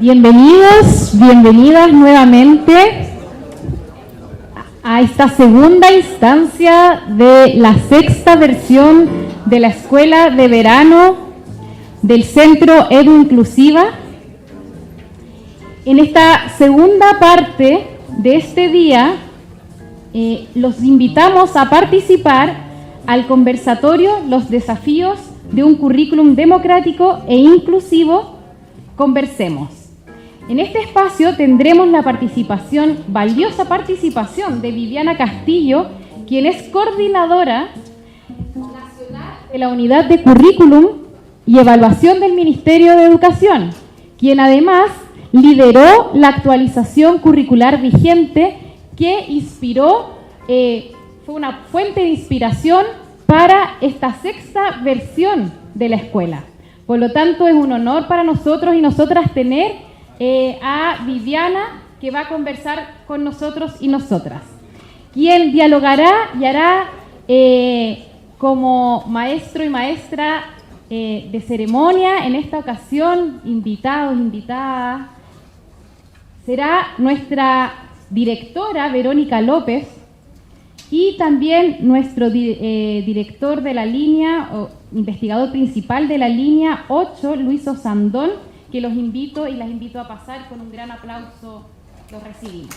Bienvenidos, bienvenidas nuevamente a esta segunda instancia de la sexta versión de la Escuela de Verano del Centro Edu Inclusiva. En esta segunda parte de este día, los invitamos a participar al conversatorio Los desafíos de un currículum democrático e inclusivo. Conversemos. En este espacio tendremos la valiosa participación de Viviana Castillo, quien es coordinadora nacional de la Unidad de Currículum y Evaluación del Ministerio de Educación, quien además lideró la actualización curricular vigente que fue una fuente de inspiración para esta sexta versión de la escuela. Por lo tanto, es un honor para nosotros y nosotras tener a Viviana, que va a conversar con nosotros y nosotras, quien dialogará y hará como maestro y maestra de ceremonia. En esta ocasión, invitados, invitadas, será nuestra directora Verónica López y también nuestro director de la línea o investigador principal de la línea 8, Luis Osandón, que los invito y las invito a pasar con un gran aplauso. Los recibimos.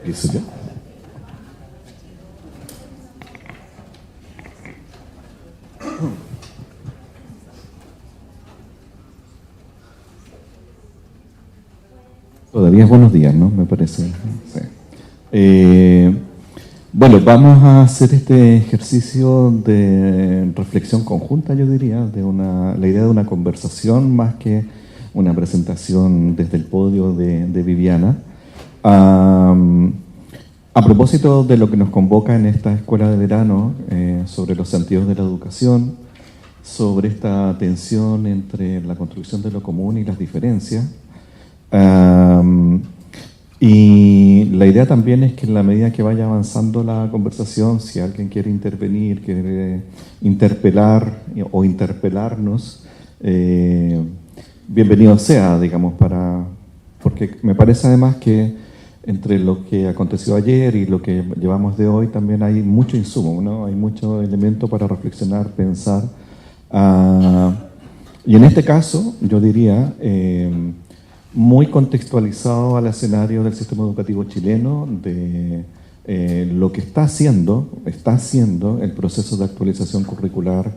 ¿Listo ya? Todavía es buenos días, ¿no? Me parece. Sí. Bueno, vamos a hacer este ejercicio de reflexión conjunta, yo diría, la idea de una conversación más que una presentación desde el podio de Viviana. A propósito de lo que nos convoca en esta escuela de verano, sobre los sentidos de la educación, sobre esta tensión entre la construcción de lo común y las diferencias. Y la idea también es que en la medida que vaya avanzando la conversación, si alguien quiere intervenir, quiere interpelar o interpelarnos, bienvenido sea, digamos, porque me parece además que entre lo que aconteció ayer y lo que llevamos de hoy también hay mucho insumo, ¿no? Hay mucho elemento para reflexionar, pensar. Y en este caso, yo diría, muy contextualizado al escenario del sistema educativo chileno, de lo que está haciendo el proceso de actualización curricular,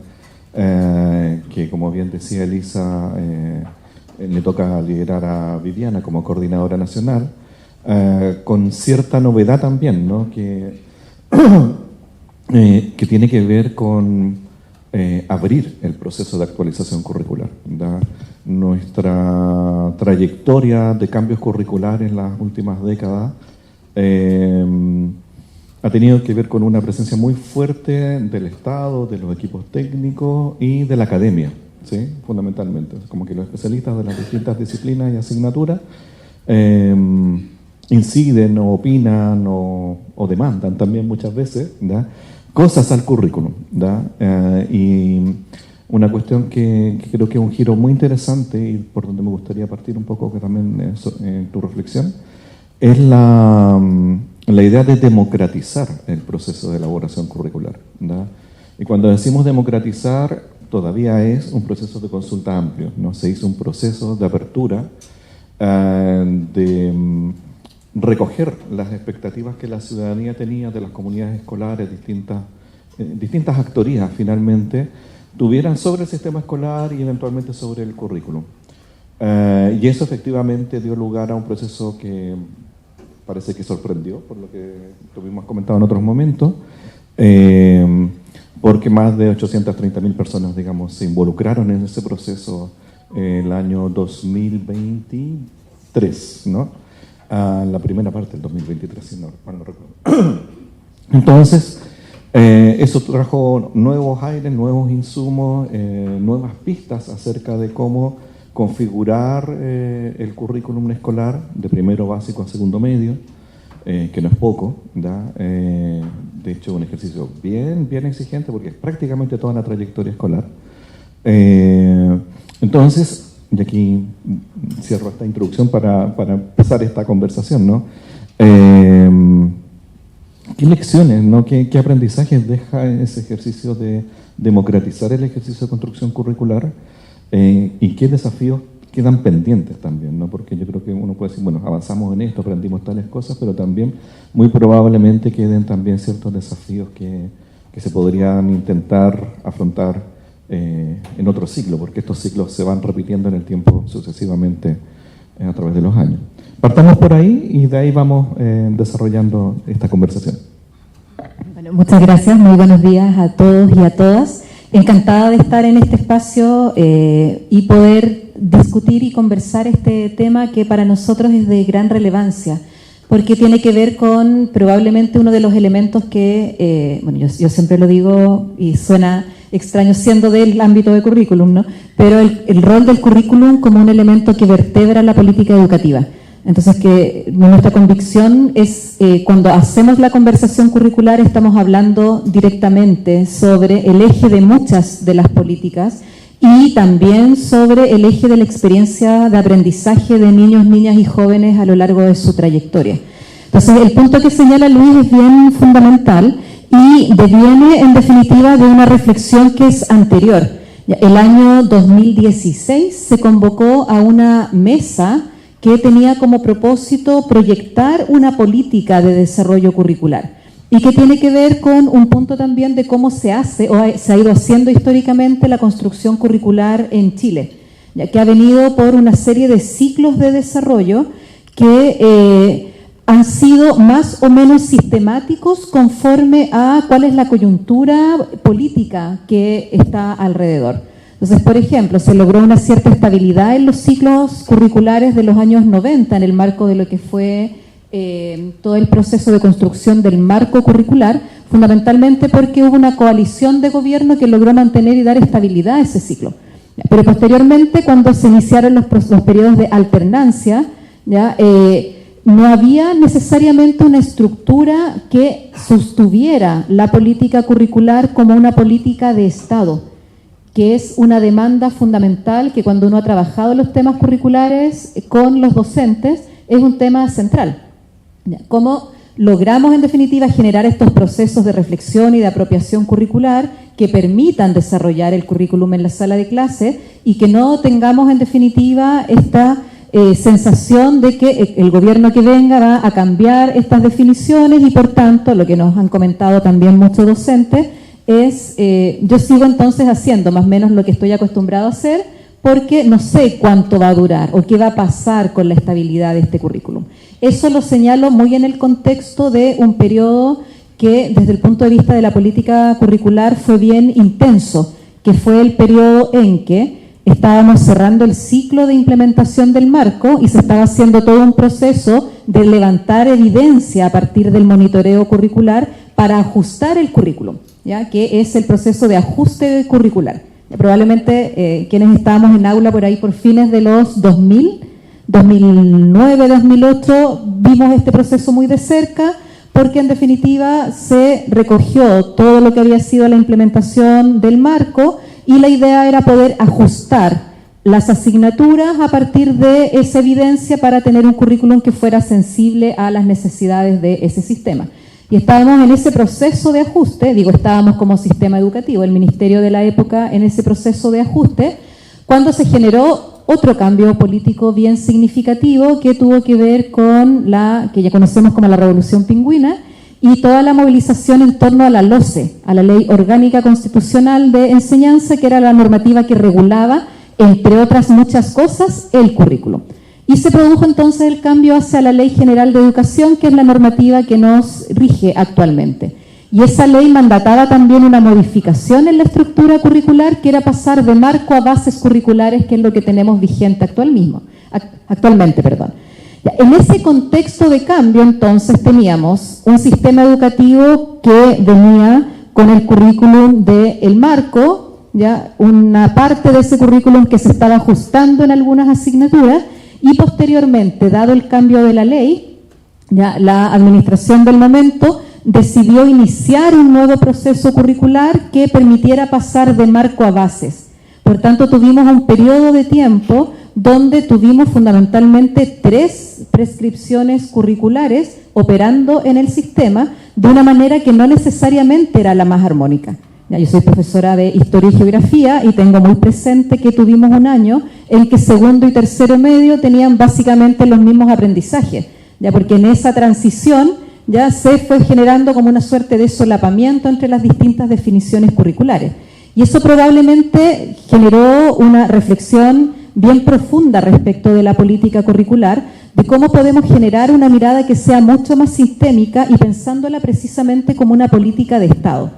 que como bien decía Elisa, le toca liderar a Viviana como coordinadora nacional, con cierta novedad también, ¿no? que tiene que ver con abrir el proceso de actualización curricular, ¿verdad? Nuestra trayectoria de cambios curriculares en las últimas décadas ha tenido que ver con una presencia muy fuerte del Estado, de los equipos técnicos y de la academia, ¿sí? Fundamentalmente. Como que los especialistas de las distintas disciplinas y asignaturas inciden o opinan o demandan también muchas veces, ¿verdad?, cosas al currículum, ¿verdad? Y una cuestión que creo que es un giro muy interesante y por donde me gustaría partir un poco, que también en tu reflexión, es la idea de democratizar el proceso de elaboración curricular, ¿verdad? Y cuando decimos democratizar, todavía es un proceso de consulta amplio, ¿no? Se hizo un proceso de apertura, de recoger las expectativas que la ciudadanía tenía de las comunidades escolares, distintas actorías finalmente, tuvieran sobre el sistema escolar y eventualmente sobre el currículum. Y eso efectivamente dio lugar a un proceso que parece que sorprendió, por lo que tuvimos comentado en otros momentos, porque más de 830.000 personas, digamos, se involucraron en ese proceso el año 2023, ¿no? La primera parte del 2023, si no mal no recuerdo. Entonces, Eso trajo nuevos aires, nuevos insumos, nuevas pistas acerca de cómo configurar el currículum escolar de primero básico a segundo medio, que no es poco, ¿da? De hecho, un ejercicio bien exigente porque es prácticamente toda la trayectoria escolar. Entonces, y aquí cierro esta introducción para empezar esta conversación, ¿no? ¿Qué lecciones, ¿no? ¿Qué aprendizajes deja ese ejercicio de democratizar el ejercicio de construcción curricular? ¿Y qué desafíos quedan pendientes también, ¿no? Porque yo creo que uno puede decir, bueno, avanzamos en esto, aprendimos tales cosas, pero también muy probablemente queden también ciertos desafíos que se podrían intentar afrontar en otro ciclo, porque estos ciclos se van repitiendo en el tiempo sucesivamente a través de los años. Partamos por ahí y de ahí vamos desarrollando esta conversación. Bueno, muchas gracias, muy buenos días a todos y a todas. Encantada de estar en este espacio y poder discutir y conversar este tema que para nosotros es de gran relevancia, porque tiene que ver con probablemente uno de los elementos que, bueno, yo siempre lo digo y suena extraño siendo del ámbito de currículum, ¿no? Pero el rol del currículum como un elemento que vertebra la política educativa. Entonces, que nuestra convicción es, cuando hacemos la conversación curricular, estamos hablando directamente sobre el eje de muchas de las políticas y también sobre el eje de la experiencia de aprendizaje de niños, niñas y jóvenes a lo largo de su trayectoria. Entonces, el punto que señala Luis es bien fundamental y deviene, en definitiva, de una reflexión que es anterior. El año 2016 se convocó a una mesa que tenía como propósito proyectar una política de desarrollo curricular y que tiene que ver con un punto también de cómo se hace o se ha ido haciendo históricamente la construcción curricular en Chile, ya que ha venido por una serie de ciclos de desarrollo que han sido más o menos sistemáticos conforme a cuál es la coyuntura política que está alrededor. Entonces, por ejemplo, se logró una cierta estabilidad en los ciclos curriculares de los años 90 en el marco de lo que fue todo el proceso de construcción del marco curricular, fundamentalmente porque hubo una coalición de gobierno que logró mantener y dar estabilidad a ese ciclo. Pero posteriormente, cuando se iniciaron los periodos de alternancia, ¿ya? No había necesariamente una estructura que sostuviera la política curricular como una política de Estado, que es una demanda fundamental que cuando uno ha trabajado los temas curriculares con los docentes es un tema central. ¿Cómo logramos en definitiva generar estos procesos de reflexión y de apropiación curricular que permitan desarrollar el currículum en la sala de clase y que no tengamos en definitiva esta sensación de que el gobierno que venga va a cambiar estas definiciones y por tanto, lo que nos han comentado también muchos docentes, es yo sigo entonces haciendo más o menos lo que estoy acostumbrado a hacer porque no sé cuánto va a durar o qué va a pasar con la estabilidad de este currículum. Eso lo señalo muy en el contexto de un periodo que desde el punto de vista de la política curricular fue bien intenso, que fue el periodo en que estábamos cerrando el ciclo de implementación del marco y se estaba haciendo todo un proceso de levantar evidencia a partir del monitoreo curricular para ajustar el currículum, ¿ya? Que es el proceso de ajuste curricular. Probablemente quienes estábamos en aula por ahí por fines de los 2000, 2009, 2008, vimos este proceso muy de cerca porque en definitiva se recogió todo lo que había sido la implementación del marco y la idea era poder ajustar las asignaturas a partir de esa evidencia para tener un currículum que fuera sensible a las necesidades de ese sistema. Y estábamos en ese proceso de ajuste, digo estábamos como sistema educativo, el ministerio de la época en ese proceso de ajuste, cuando se generó otro cambio político bien significativo que tuvo que ver con la que ya conocemos como la Revolución Pingüina y toda la movilización en torno a la LOCE, a la Ley Orgánica Constitucional de Enseñanza, que era la normativa que regulaba, entre otras muchas cosas, el currículo. Y se produjo entonces el cambio hacia la Ley General de Educación, que es la normativa que nos rige actualmente. Y esa ley mandataba también una modificación en la estructura curricular, que era pasar de marco a bases curriculares, que es lo que tenemos vigente actualmente. En ese contexto de cambio, entonces, teníamos un sistema educativo que venía con el currículum del marco, ya una parte de ese currículum que se estaba ajustando en algunas asignaturas, y posteriormente, dado el cambio de la ley, ya la administración del momento decidió iniciar un nuevo proceso curricular que permitiera pasar de marco a bases. Por tanto, tuvimos un periodo de tiempo donde tuvimos fundamentalmente 3 prescripciones curriculares operando en el sistema de una manera que no necesariamente era la más armónica. Ya, yo soy profesora de Historia y Geografía y tengo muy presente que tuvimos un año en que segundo y tercero medio tenían básicamente los mismos aprendizajes, ya porque en esa transición ya se fue generando como una suerte de solapamiento entre las distintas definiciones curriculares. Y eso probablemente generó una reflexión bien profunda respecto de la política curricular, de cómo podemos generar una mirada que sea mucho más sistémica y pensándola precisamente como una política de Estado.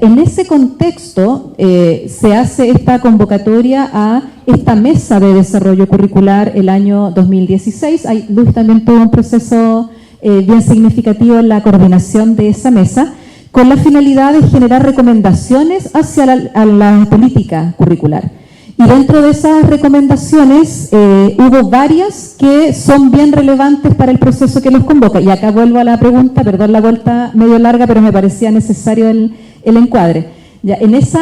En ese contexto se hace esta convocatoria a esta mesa de desarrollo curricular el año 2016. Luis también tuvo un proceso bien significativo en la coordinación de esa mesa, con la finalidad de generar recomendaciones hacia la política curricular. Y dentro de esas recomendaciones hubo varias que son bien relevantes para el proceso que los convoca. Y acá vuelvo a la pregunta, perdón la vuelta medio larga, pero me parecía necesario el encuadre. Ya, en ese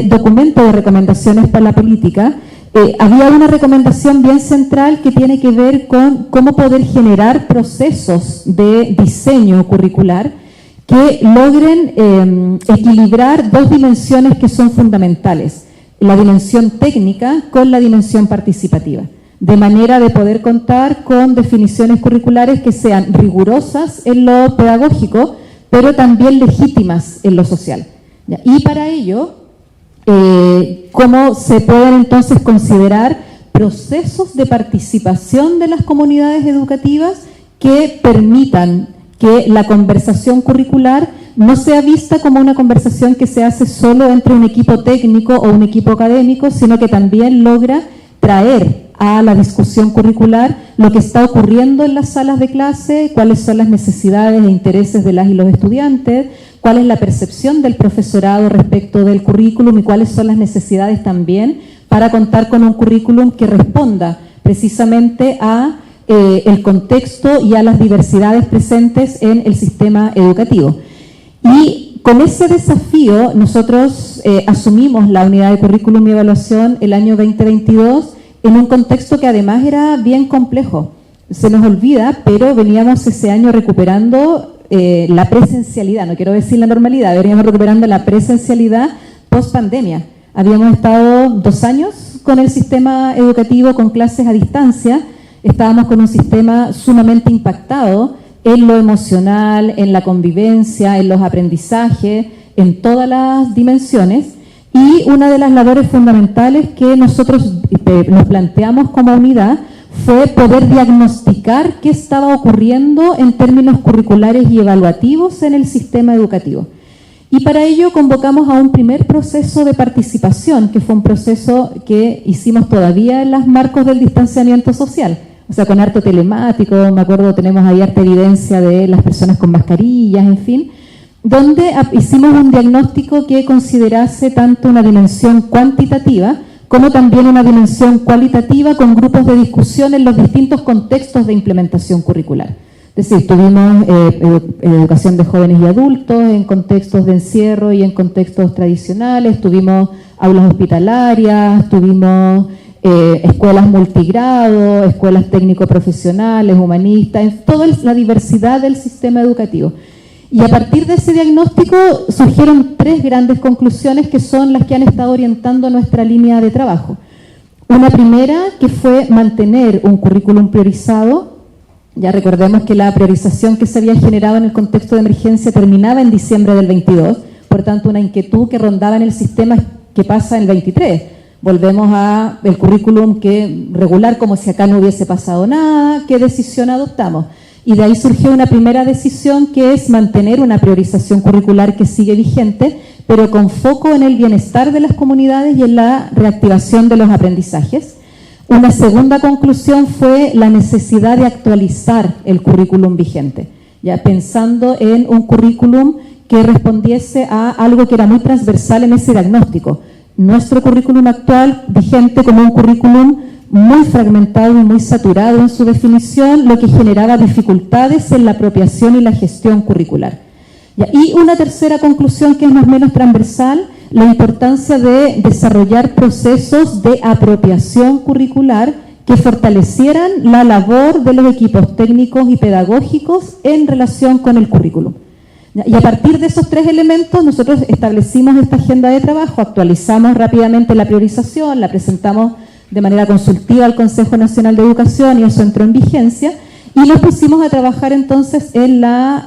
documento de recomendaciones para la política, había una recomendación bien central que tiene que ver con cómo poder generar procesos de diseño curricular que logren equilibrar 2 dimensiones que son fundamentales: la dimensión técnica con la dimensión participativa, de manera de poder contar con definiciones curriculares que sean rigurosas en lo pedagógico, pero también legítimas en lo social. ¿Ya? Y para ello, ¿cómo se pueden entonces considerar procesos de participación de las comunidades educativas que permitan que la conversación curricular no sea vista como una conversación que se hace solo entre un equipo técnico o un equipo académico, sino que también logra traer a la discusión curricular lo que está ocurriendo en las salas de clase, cuáles son las necesidades e intereses de las y los estudiantes, cuál es la percepción del profesorado respecto del currículum y cuáles son las necesidades también para contar con un currículum que responda precisamente a el contexto y a las diversidades presentes en el sistema educativo. Y con ese desafío nosotros asumimos la unidad de currículum y evaluación el año 2022 en un contexto que además era bien complejo. Se nos olvida, pero veníamos ese año recuperando la presencialidad, no quiero decir la normalidad, veníamos recuperando la presencialidad post pandemia. Habíamos estado 2 años con el sistema educativo con clases a distancia. Estábamos con un sistema sumamente impactado en lo emocional, en la convivencia, en los aprendizajes, en todas las dimensiones. Y una de las labores fundamentales que nosotros nos planteamos como unidad fue poder diagnosticar qué estaba ocurriendo en términos curriculares y evaluativos en el sistema educativo. Y para ello convocamos a un primer proceso de participación, que fue un proceso que hicimos todavía en los marcos del distanciamiento social. O sea, con harto telemático, me acuerdo, tenemos ahí harta evidencia de las personas con mascarillas, en fin, donde hicimos un diagnóstico que considerase tanto una dimensión cuantitativa como también una dimensión cualitativa con grupos de discusión en los distintos contextos de implementación curricular. Es decir, tuvimos educación de jóvenes y adultos en contextos de encierro y en contextos tradicionales, tuvimos aulas hospitalarias, tuvimos escuelas multigrado, escuelas técnico-profesionales, humanistas, en toda la diversidad del sistema educativo. Y a partir de ese diagnóstico surgieron 3 grandes conclusiones que son las que han estado orientando nuestra línea de trabajo. Una primera, que fue mantener un currículum priorizado. Ya recordemos que la priorización que se había generado en el contexto de emergencia terminaba en diciembre del 22, por tanto una inquietud que rondaba en el sistema que pasa en el 23. Volvemos a el currículum que regular como si acá no hubiese pasado nada, ¿qué decisión adoptamos? Y de ahí surgió una primera decisión que es mantener una priorización curricular que sigue vigente, pero con foco en el bienestar de las comunidades y en la reactivación de los aprendizajes. Una segunda conclusión fue la necesidad de actualizar el currículum vigente, ya pensando en un currículum que respondiese a algo que era muy transversal en ese diagnóstico. Nuestro currículum actual, vigente como un currículum muy fragmentado y muy saturado en su definición, lo que generaba dificultades en la apropiación y la gestión curricular. Y una tercera conclusión que es más o menos transversal, la importancia de desarrollar procesos de apropiación curricular que fortalecieran la labor de los equipos técnicos y pedagógicos en relación con el currículum. Y a partir de esos tres elementos nosotros establecimos esta agenda de trabajo, actualizamos rápidamente la priorización, la presentamos de manera consultiva al Consejo Nacional de Educación y eso entró en vigencia, y nos pusimos a trabajar entonces en la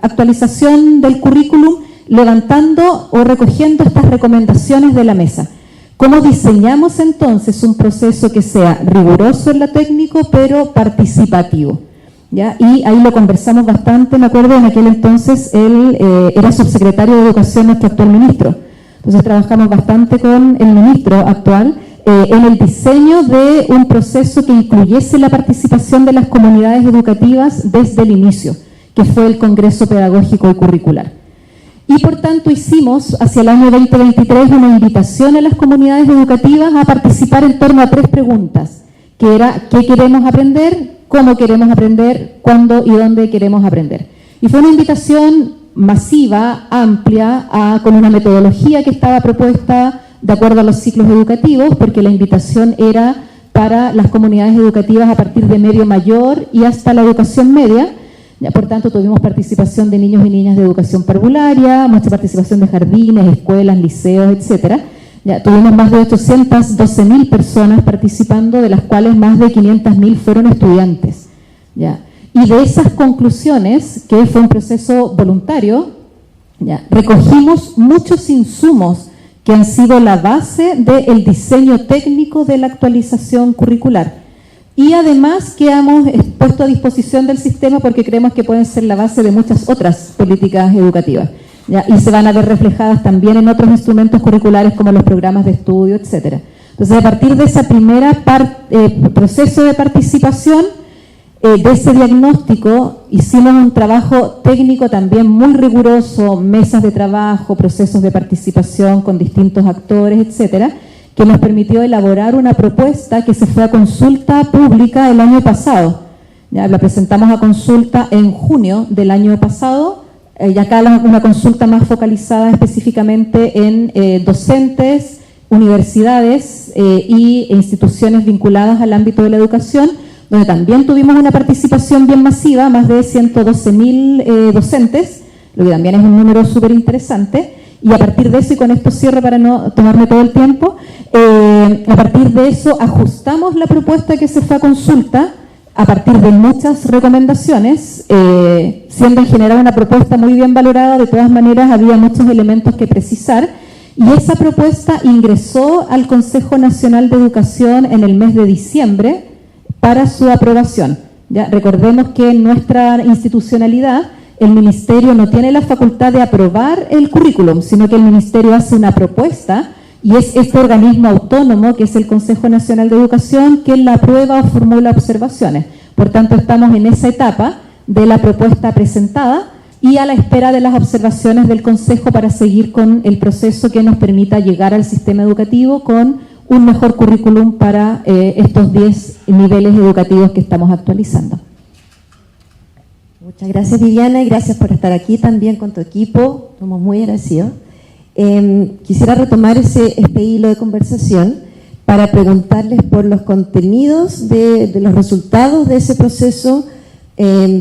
actualización del currículum, levantando o recogiendo estas recomendaciones de la mesa. ¿Cómo diseñamos entonces un proceso que sea riguroso en lo técnico, pero participativo? ¿Ya? Y ahí lo conversamos bastante, me acuerdo, en aquel entonces él era subsecretario de Educación, nuestro actual ministro. Entonces trabajamos bastante con el ministro actual en el diseño de un proceso que incluyese la participación de las comunidades educativas desde el inicio, que fue el Congreso Pedagógico y Curricular. Y por tanto hicimos hacia el año 2023 una invitación a las comunidades educativas a participar en torno a tres preguntas, que era ¿qué queremos aprender?, ¿cómo queremos aprender?, ¿cuándo y dónde queremos aprender? Y fue una invitación masiva, amplia, con una metodología que estaba propuesta de acuerdo a los ciclos educativos, porque la invitación era para las comunidades educativas a partir de medio mayor y hasta la educación media. Ya, por tanto, tuvimos participación de niños y niñas de educación parvularia, mucha participación de jardines, escuelas, liceos, etcétera. Ya, tuvimos más de 812.000 personas participando, de las cuales más de 500.000 fueron estudiantes. Ya. Y de esas conclusiones, que fue un proceso voluntario, ya, recogimos muchos insumos que han sido la base del diseño técnico de la actualización curricular. Y además que hemos puesto a disposición del sistema porque creemos que pueden ser la base de muchas otras políticas educativas. ¿Ya? Y se van a ver reflejadas también en otros instrumentos curriculares como los programas de estudio, etcétera. Entonces, a partir de esa primera proceso de participación, de ese diagnóstico, hicimos un trabajo técnico también muy riguroso, mesas de trabajo, procesos de participación con distintos actores, etcétera, que nos permitió elaborar una propuesta que se fue a consulta pública el año pasado. Ya la presentamos a consulta en junio del año pasado, y acá una consulta más focalizada específicamente en docentes, universidades y instituciones vinculadas al ámbito de la educación, donde también tuvimos una participación bien masiva, más de 112.000 docentes, lo que también es un número súper interesante. Y a partir de eso, y con esto cierro para no tomarme todo el tiempo, a partir de eso ajustamos la propuesta que se fue a consulta a partir de muchas recomendaciones, siendo en general una propuesta muy bien valorada. De todas maneras había muchos elementos que precisar, y esa propuesta ingresó al Consejo Nacional de Educación en el mes de diciembre para su aprobación. Ya, recordemos que en nuestra institucionalidad el Ministerio no tiene la facultad de aprobar el currículum, sino que el Ministerio hace una propuesta y es este organismo autónomo, que es el Consejo Nacional de Educación, quien la aprueba o formula observaciones. Por tanto, estamos en esa etapa de la propuesta presentada y a la espera de las observaciones del Consejo para seguir con el proceso que nos permita llegar al sistema educativo con un mejor currículum para estos 10 niveles educativos que estamos actualizando. Muchas gracias, Viviana, y gracias por estar aquí también con tu equipo. Estamos muy agradecidos. Quisiera retomar este hilo de conversación para preguntarles por los contenidos de los resultados de ese proceso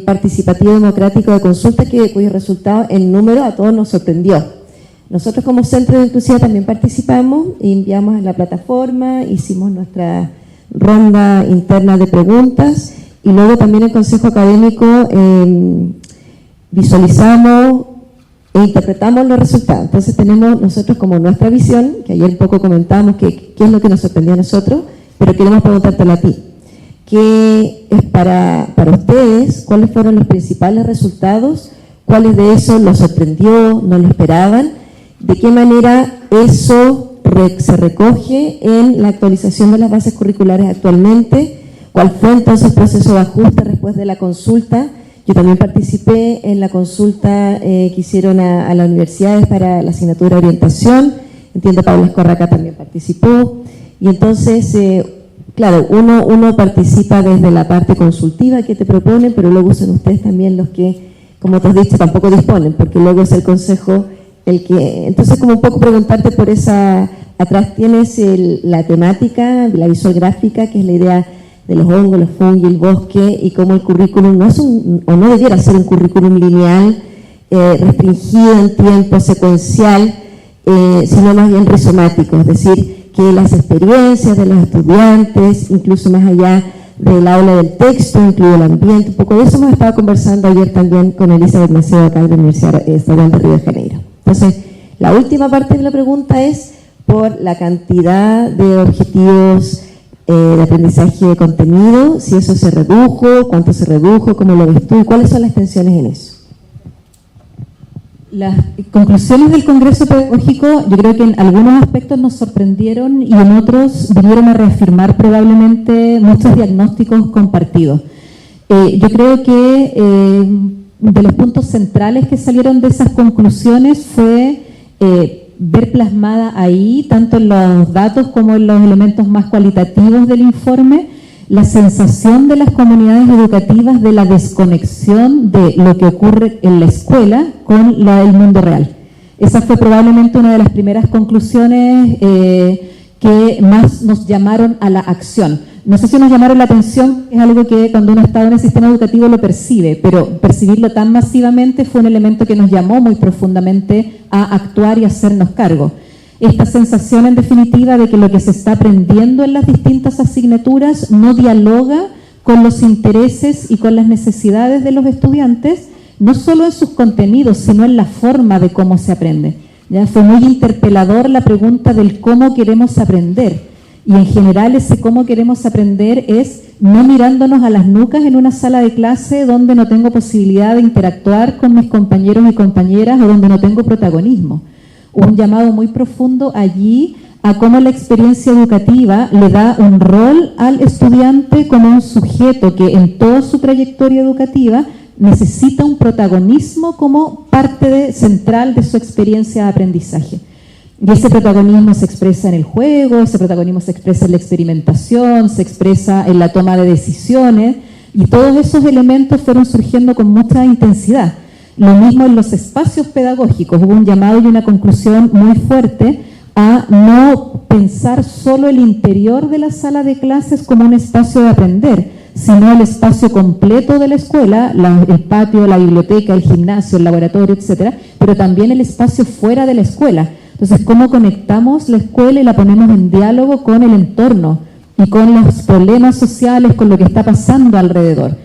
participativo democrático de consulta, cuyo resultado en número a todos nos sorprendió. Nosotros como Centro de Inclusión también participamos, enviamos a la plataforma, hicimos nuestra ronda interna de preguntas, y luego también el Consejo Académico visualizamos e interpretamos los resultados. Entonces tenemos nosotros como nuestra visión, que ayer un poco comentábamos qué es lo que nos sorprendió a nosotros, pero queremos preguntártelo a ti. ¿Qué es para ustedes? ¿Cuáles fueron los principales resultados? ¿Cuáles de esos los sorprendió, no lo esperaban? ¿De qué manera eso se recoge en la actualización de las bases curriculares actualmente? ¿Cuál fue entonces el proceso de ajuste después de la consulta? Yo también participé en la consulta que hicieron a las universidades para la asignatura de orientación. Entiendo que Paula Escorraca también participó. Y entonces, claro, uno participa desde la parte consultiva que te proponen, pero luego son ustedes también los que, como te has dicho, tampoco disponen, porque luego es el consejo el que... Entonces, como un poco preguntarte por esa... Atrás tienes la temática, la visual gráfica, que es la idea de los hongos, los fungos, el bosque, y cómo el currículum no es o no debiera ser un currículum lineal, restringido en tiempo, secuencial, sino más bien rizomático, es decir, que las experiencias de los estudiantes, incluso más allá del aula del texto, incluye el ambiente, un poco de eso hemos estado conversando ayer también con Elizabeth Macedo acá de la Universidad Estatal de Río de Janeiro. Entonces, la última parte de la pregunta es por la cantidad de objetivos de aprendizaje de contenido, si eso se redujo, cuánto se redujo, cómo lo ves tú, y cuáles son las tensiones en eso. Las conclusiones del Congreso Pedagógico, yo creo que en algunos aspectos nos sorprendieron y en otros vinieron a reafirmar probablemente muchos diagnósticos compartidos. Yo creo que de los puntos centrales que salieron de esas conclusiones fue ver plasmada ahí, tanto en los datos como en los elementos más cualitativos del informe, la sensación de las comunidades educativas de la desconexión de lo que ocurre en la escuela con el mundo real. Esa fue probablemente una de las primeras conclusiones que más nos llamaron a la acción. No sé si nos llamaron la atención, es algo que cuando uno está en el sistema educativo lo percibe, pero percibirlo tan masivamente fue un elemento que nos llamó muy profundamente a actuar y hacernos cargo. Esta sensación, en definitiva, de que lo que se está aprendiendo en las distintas asignaturas no dialoga con los intereses y con las necesidades de los estudiantes, no solo en sus contenidos, sino en la forma de cómo se aprende. ¿Ya? Fue muy interpelador la pregunta del cómo queremos aprender. Y en general ese cómo queremos aprender es no mirándonos a las nucas en una sala de clase donde no tengo posibilidad de interactuar con mis compañeros y compañeras o donde no tengo protagonismo. Un llamado muy profundo allí a cómo la experiencia educativa le da un rol al estudiante como un sujeto que en toda su trayectoria educativa necesita un protagonismo como parte central de su experiencia de aprendizaje. Y ese protagonismo se expresa en el juego, ese protagonismo se expresa en la experimentación, se expresa en la toma de decisiones, y todos esos elementos fueron surgiendo con mucha intensidad. Lo mismo en los espacios pedagógicos, hubo un llamado y una conclusión muy fuerte a no pensar solo el interior de la sala de clases como un espacio de aprender, sino el espacio completo de la escuela, el patio, la biblioteca, el gimnasio, el laboratorio, etcétera, pero también el espacio fuera de la escuela. Entonces, ¿cómo conectamos la escuela y la ponemos en diálogo con el entorno y con los problemas sociales, con lo que está pasando alrededor?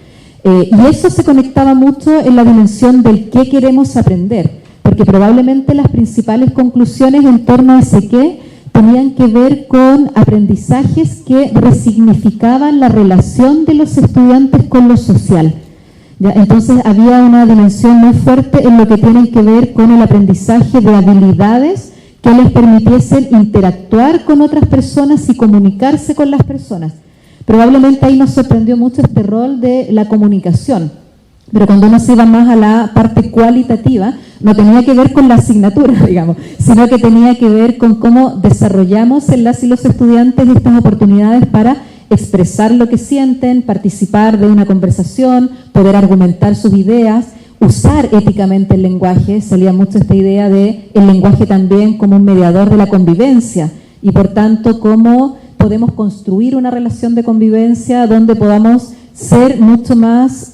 Y eso se conectaba mucho en la dimensión del qué queremos aprender, porque probablemente las principales conclusiones en torno a ese qué tenían que ver con aprendizajes que resignificaban la relación de los estudiantes con lo social. ¿Ya? Entonces había una dimensión muy fuerte en lo que tiene que ver con el aprendizaje de habilidades que les permitiesen interactuar con otras personas y comunicarse con las personas. Probablemente ahí nos sorprendió mucho este rol de la comunicación, pero cuando uno se iba más a la parte cualitativa, no tenía que ver con la asignatura, digamos, sino que tenía que ver con cómo desarrollamos en las y los estudiantes estas oportunidades para expresar lo que sienten, participar de una conversación, poder argumentar sus ideas, usar éticamente el lenguaje. Salía mucho esta idea de el lenguaje también como un mediador de la convivencia y por tanto cómo podemos construir una relación de convivencia donde podamos ser mucho más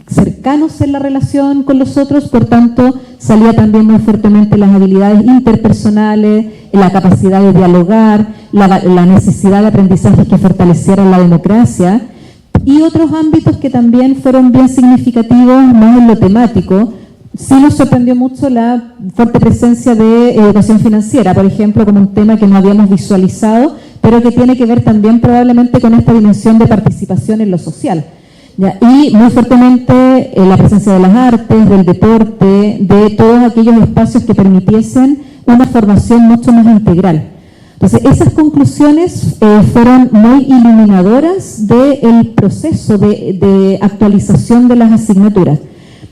cercanos en la relación con los otros. Por tanto, salía también muy fuertemente las habilidades interpersonales, la capacidad de dialogar, la necesidad de aprendizajes que fortalecieran la democracia y otros ámbitos que también fueron bien significativos más en lo temático. Sí nos sorprendió mucho la fuerte presencia de educación financiera, por ejemplo, como un tema que no habíamos visualizado, pero que tiene que ver también probablemente con esta dimensión de participación en lo social. ¿Ya? Y muy fuertemente la presencia de las artes, del deporte, de todos aquellos espacios que permitiesen una formación mucho más integral. Entonces, esas conclusiones fueron muy iluminadoras del proceso de actualización de las asignaturas.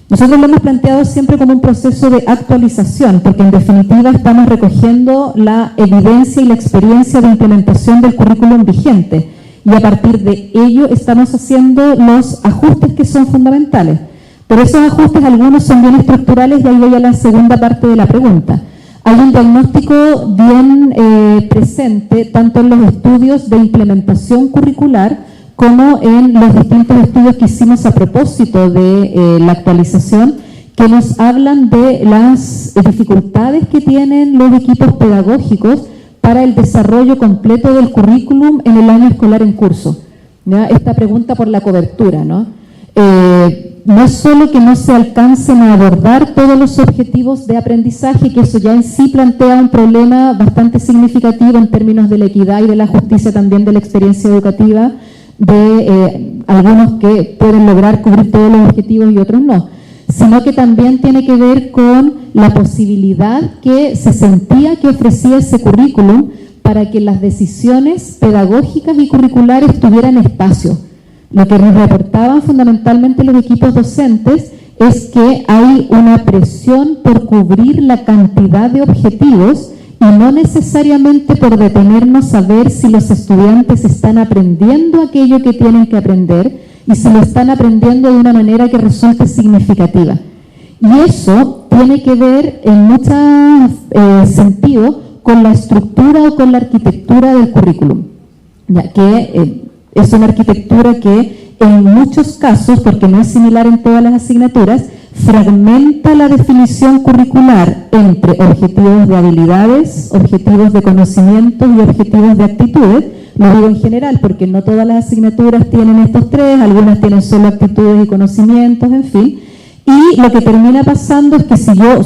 Nosotros lo hemos planteado siempre como un proceso de actualización, porque en definitiva estamos recogiendo la evidencia y la experiencia de implementación del currículum vigente, y a partir de ello estamos haciendo los ajustes que son fundamentales. Pero esos ajustes, algunos son bien estructurales, y ahí voy a la segunda parte de la pregunta. Hay un diagnóstico bien presente, tanto en los estudios de implementación curricular como en los distintos estudios que hicimos a propósito de la actualización, que nos hablan de las dificultades que tienen los equipos pedagógicos para el desarrollo completo del currículum en el año escolar en curso. ¿Ya? Esta pregunta por la cobertura, ¿no? No es solo que no se alcancen a abordar todos los objetivos de aprendizaje, que eso ya en sí plantea un problema bastante significativo en términos de la equidad y de la justicia también de la experiencia educativa, de algunos que pueden lograr cubrir todos los objetivos y otros no, sino que también tiene que ver con la posibilidad que se sentía que ofrecía ese currículum para que las decisiones pedagógicas y curriculares tuvieran espacio. Lo que nos reportaban fundamentalmente los equipos docentes es que hay una presión por cubrir la cantidad de objetivos y no necesariamente por detenernos a ver si los estudiantes están aprendiendo aquello que tienen que aprender y si lo están aprendiendo de una manera que resulte significativa. Y eso tiene que ver en muchos sentidos con la estructura o con la arquitectura del currículum, ya que es una arquitectura que en muchos casos, porque no es similar en todas las asignaturas, fragmenta la definición curricular entre objetivos de habilidades, objetivos de conocimientos y objetivos de actitudes. Lo digo en general porque no todas las asignaturas tienen estos tres, algunas tienen solo actitudes y conocimientos, en fin. Y lo que termina pasando es que si yo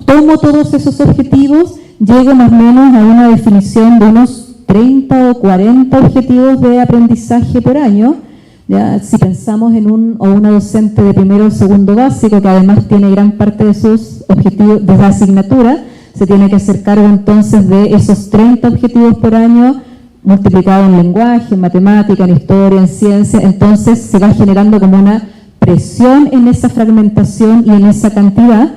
tomo todos esos objetivos, llego más o menos a una definición de unos 30 o 40 objetivos de aprendizaje por año. Ya, si pensamos en una docente de primero o segundo básico, que además tiene gran parte de sus objetivos de la asignatura, se tiene que hacer cargo entonces de esos 30 objetivos por año, multiplicado en lenguaje, en matemática, en historia, en ciencia. Entonces se va generando como una presión en esa fragmentación y en esa cantidad,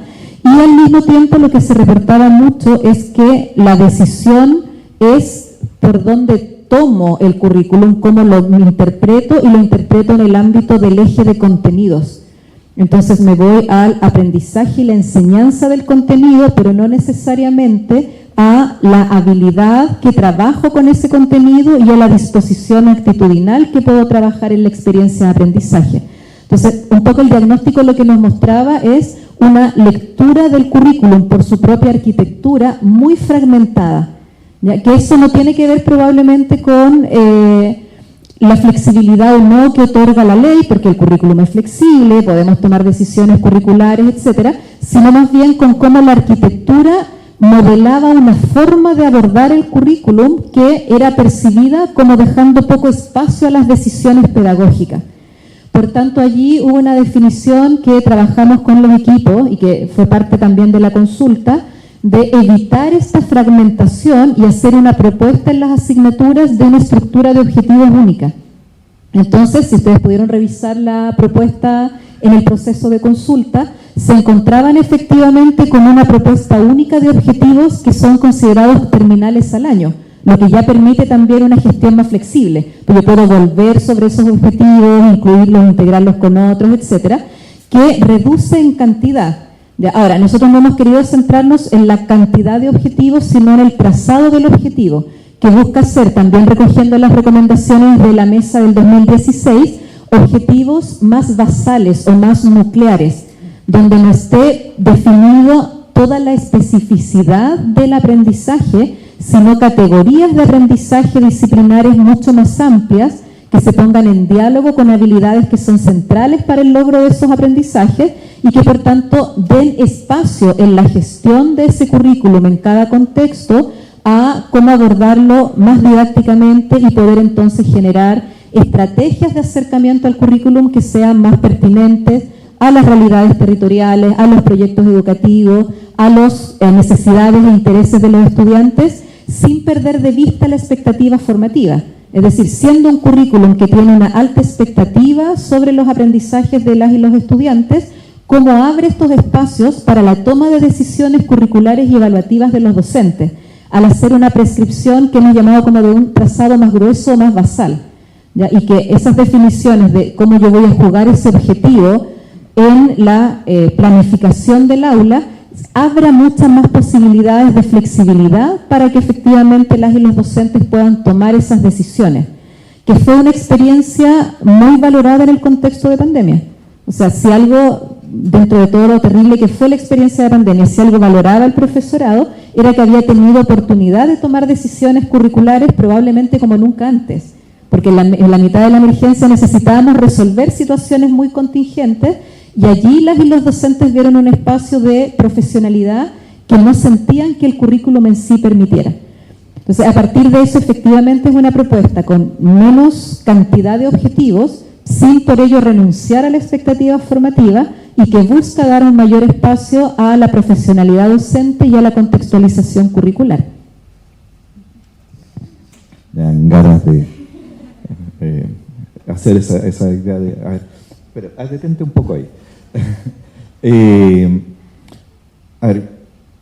y al mismo tiempo lo que se reportaba mucho es que la decisión es por dónde tomo el currículum, cómo lo interpreto, y lo interpreto en el ámbito del eje de contenidos. Entonces me voy al aprendizaje y la enseñanza del contenido, pero no necesariamente a la habilidad que trabajo con ese contenido y a la disposición actitudinal que puedo trabajar en la experiencia de aprendizaje. Entonces, un poco el diagnóstico lo que nos mostraba es una lectura del currículum por su propia arquitectura muy fragmentada. ¿Ya? Que eso no tiene que ver probablemente con la flexibilidad o no que otorga la ley, porque el currículum es flexible, podemos tomar decisiones curriculares, etcétera, sino más bien con cómo la arquitectura modelaba una forma de abordar el currículum que era percibida como dejando poco espacio a las decisiones pedagógicas. Por tanto, allí hubo una definición que trabajamos con los equipos y que fue parte también de la consulta, de evitar esta fragmentación y hacer una propuesta en las asignaturas de una estructura de objetivos única. Entonces, si ustedes pudieron revisar la propuesta en el proceso de consulta, se encontraban efectivamente con una propuesta única de objetivos que son considerados terminales al año, lo que ya permite también una gestión más flexible, porque puedo volver sobre esos objetivos, incluirlos, integrarlos con otros, etcétera, que reduce en cantidad. Ahora, nosotros no hemos querido centrarnos en la cantidad de objetivos, sino en el trazado del objetivo, que busca ser, también recogiendo las recomendaciones de la mesa del 2016, objetivos más basales o más nucleares, donde no esté definido toda la especificidad del aprendizaje, sino categorías de aprendizaje disciplinares mucho más amplias, que se pongan en diálogo con habilidades que son centrales para el logro de esos aprendizajes y que por tanto den espacio en la gestión de ese currículum en cada contexto a cómo abordarlo más didácticamente y poder entonces generar estrategias de acercamiento al currículum que sean más pertinentes a las realidades territoriales, a los proyectos educativos, a las necesidades e intereses de los estudiantes, sin perder de vista la expectativa formativa. Es decir, siendo un currículum que tiene una alta expectativa sobre los aprendizajes de las y los estudiantes, cómo abre estos espacios para la toma de decisiones curriculares y evaluativas de los docentes, al hacer una prescripción que hemos llamado como de un trazado más grueso o más basal, ¿ya? Y que esas definiciones de cómo yo voy a jugar ese objetivo en la planificación del aula abra muchas más posibilidades de flexibilidad para que efectivamente las y los docentes puedan tomar esas decisiones, que fue una experiencia muy valorada en el contexto de pandemia. O sea, si algo, dentro de todo lo terrible que fue la experiencia de pandemia, si algo valoraba el profesorado, era que había tenido oportunidad de tomar decisiones curriculares probablemente como nunca antes, porque en la mitad de la emergencia necesitábamos resolver situaciones muy contingentes, y allí las y los docentes vieron un espacio de profesionalidad que no sentían que el currículum en sí permitiera. Entonces, a partir de eso, efectivamente es una propuesta con menos cantidad de objetivos, sin por ello renunciar a la expectativa formativa, y que busca dar un mayor espacio a la profesionalidad docente y a la contextualización curricular. Me dan ganas de hacer esa idea de... A ver, pero detente un poco ahí. A ver,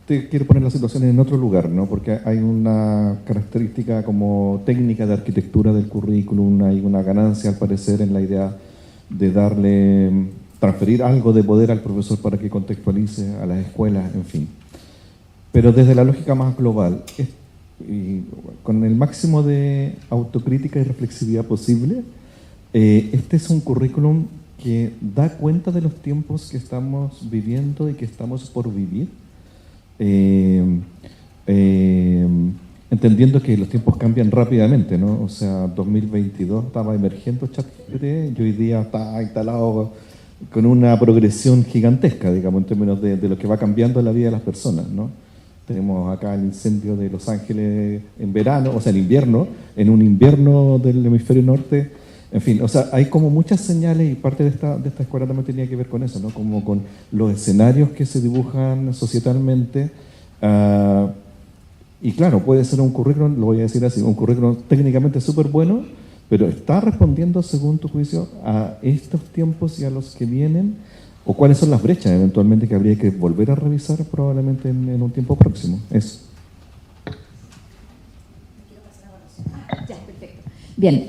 te quiero poner la situación en otro lugar, ¿no? Porque hay una característica como técnica de arquitectura del currículum, hay una ganancia al parecer en la idea de transferir algo de poder al profesor para que contextualice a las escuelas, en fin. Pero desde la lógica más global, y con el máximo de autocrítica y reflexividad posible, este es un currículum que da cuenta de los tiempos que estamos viviendo y que estamos por vivir, entendiendo que los tiempos cambian rápidamente, ¿no? O sea, 2022 estaba emergiendo ChatGPT y hoy día está instalado con una progresión gigantesca, digamos, en términos de lo que va cambiando la vida de las personas, ¿no? Tenemos acá el incendio de Los Ángeles en verano, o sea, en invierno, en un invierno del hemisferio norte. En fin, o sea, hay como muchas señales, y parte de esta escuela también tenía que ver con eso, ¿no? Como con los escenarios que se dibujan societalmente. Y claro, puede ser un currículum, lo voy a decir así, un currículum técnicamente súper bueno, pero ¿está respondiendo, según tu juicio, a estos tiempos y a los que vienen? ¿O cuáles son las brechas eventualmente que habría que volver a revisar probablemente en un tiempo próximo? Eso. Bien,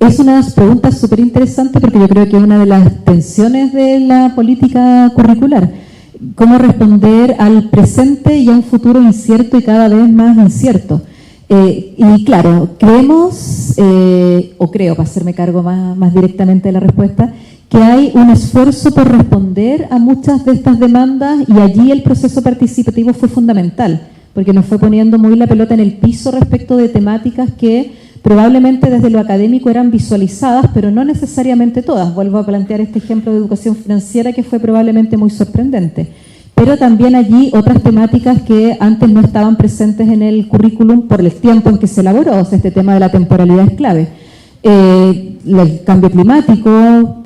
es una pregunta súper interesante, porque yo creo que es una de las tensiones de la política curricular. Cómo responder al presente y a un futuro incierto y cada vez más incierto. Y claro, creemos, o creo, para hacerme cargo más directamente de la respuesta, que hay un esfuerzo por responder a muchas de estas demandas, y allí el proceso participativo fue fundamental, porque nos fue poniendo muy la pelota en el piso respecto de temáticas que probablemente desde lo académico eran visualizadas, pero no necesariamente todas. Vuelvo a plantear este ejemplo de educación financiera, que fue probablemente muy sorprendente. Pero también allí otras temáticas que antes no estaban presentes en el currículum por el tiempo en que se elaboró. O sea, este tema de la temporalidad es clave. El cambio climático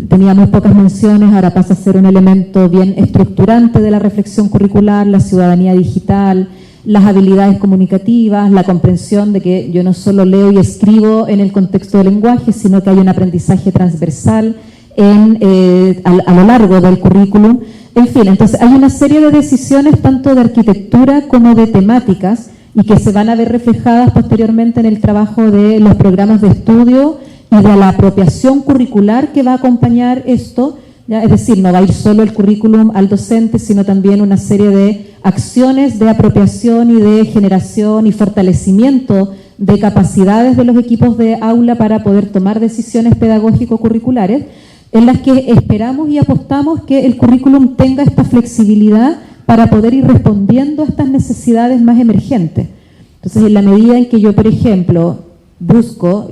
tenía muy pocas menciones, ahora pasa a ser un elemento bien estructurante de la reflexión curricular, la ciudadanía digital, las habilidades comunicativas, la comprensión de que yo no solo leo y escribo en el contexto del lenguaje, sino que hay un aprendizaje transversal a lo largo del currículum. En fin, entonces hay una serie de decisiones tanto de arquitectura como de temáticas, y que se van a ver reflejadas posteriormente en el trabajo de los programas de estudio y de la apropiación curricular que va a acompañar esto, ¿ya? Es decir, no va a ir solo el currículum al docente, sino también una serie de acciones de apropiación y de generación y fortalecimiento de capacidades de los equipos de aula para poder tomar decisiones pedagógico-curriculares, en las que esperamos y apostamos que el currículum tenga esta flexibilidad para poder ir respondiendo a estas necesidades más emergentes. Entonces, en la medida en que yo, por ejemplo, busco,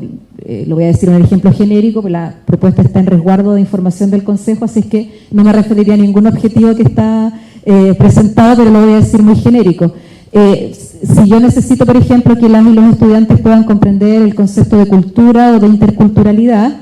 lo voy a decir un ejemplo genérico, porque la propuesta está en resguardo de información del Consejo, así es que no me referiría a ningún objetivo que está presentado, pero lo voy a decir muy genérico. Si yo necesito, por ejemplo, que las y los estudiantes puedan comprender el concepto de cultura o de interculturalidad,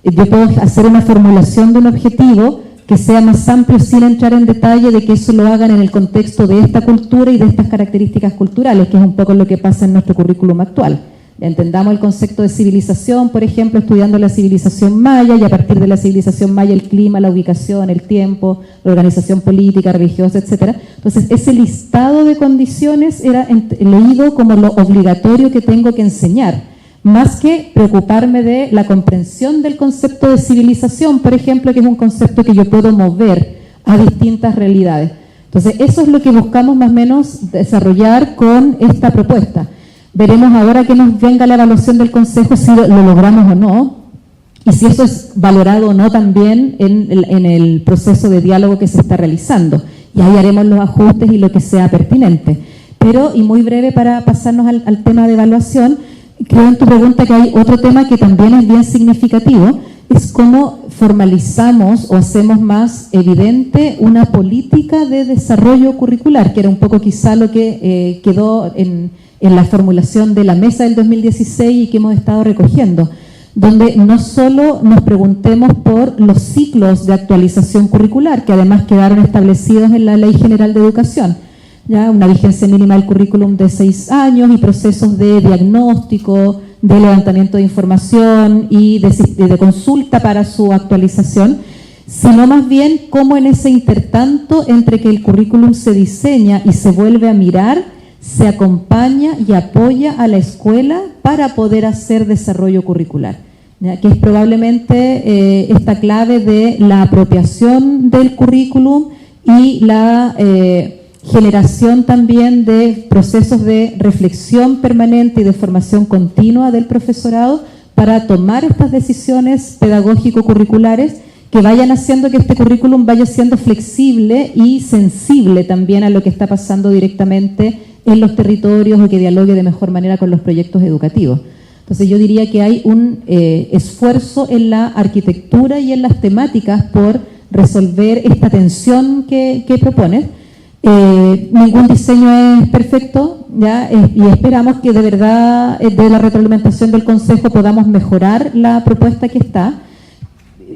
yo puedo hacer una formulación de un objetivo que sea más amplio sin entrar en detalle, de que eso lo hagan en el contexto de esta cultura y de estas características culturales, que es un poco lo que pasa en nuestro currículum actual. Entendamos el concepto de civilización, por ejemplo, estudiando la civilización maya, y a partir de la civilización maya el clima, la ubicación, el tiempo, la organización política, religiosa, etcétera. Entonces, ese listado de condiciones era leído como lo obligatorio que tengo que enseñar, más que preocuparme de la comprensión del concepto de civilización, por ejemplo, que es un concepto que yo puedo mover a distintas realidades. Entonces, eso es lo que buscamos más o menos desarrollar con esta propuesta. Veremos ahora que nos venga la evaluación del Consejo si lo logramos o no, y si eso es valorado o no también en el proceso de diálogo que se está realizando. Y ahí haremos los ajustes y lo que sea pertinente. Pero, y muy breve para pasarnos al tema de evaluación, creo en tu pregunta que hay otro tema que también es bien significativo, es cómo formalizamos o hacemos más evidente una política de desarrollo curricular, que era un poco quizá lo que quedó en la formulación de la mesa del 2016 y que hemos estado recogiendo, donde no solo nos preguntemos por los ciclos de actualización curricular, que además quedaron establecidos en la Ley General de Educación, ya una vigencia mínima del currículum de 6 años y procesos de diagnóstico, de levantamiento de información y de consulta para su actualización, sino más bien cómo en ese intertanto entre que el currículum se diseña y se vuelve a mirar, se acompaña y apoya a la escuela para poder hacer desarrollo curricular, ¿ya? Que es probablemente esta clave de la apropiación del currículum y la generación también de procesos de reflexión permanente y de formación continua del profesorado para tomar estas decisiones pedagógico-curriculares que vayan haciendo que este currículum vaya siendo flexible y sensible también a lo que está pasando directamente en los territorios o que dialogue de mejor manera con los proyectos educativos. Entonces yo diría que hay un esfuerzo en la arquitectura y en las temáticas por resolver esta tensión que propones. Ningún diseño es perfecto, ¿ya? Y esperamos que de verdad de la retroalimentación del Consejo podamos mejorar la propuesta que está,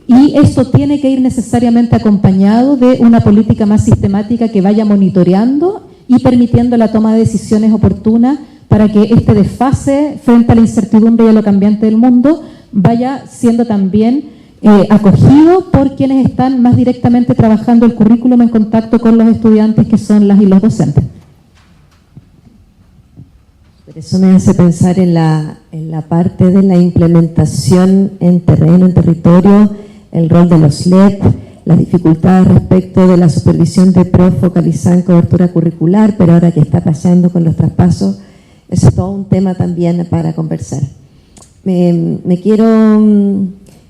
y esto tiene que ir necesariamente acompañado de una política más sistemática que vaya monitoreando y permitiendo la toma de decisiones oportunas para que este desfase frente a la incertidumbre y a lo cambiante del mundo vaya siendo también acogido por quienes están más directamente trabajando el currículum en contacto con los estudiantes, que son las y los docentes. Eso me hace pensar en la parte de la implementación en terreno, en territorio, el rol de los LEP, las dificultades respecto de la supervisión de PRO focalizada en cobertura curricular, pero ahora que está pasando con los traspasos, eso es todo un tema también para conversar.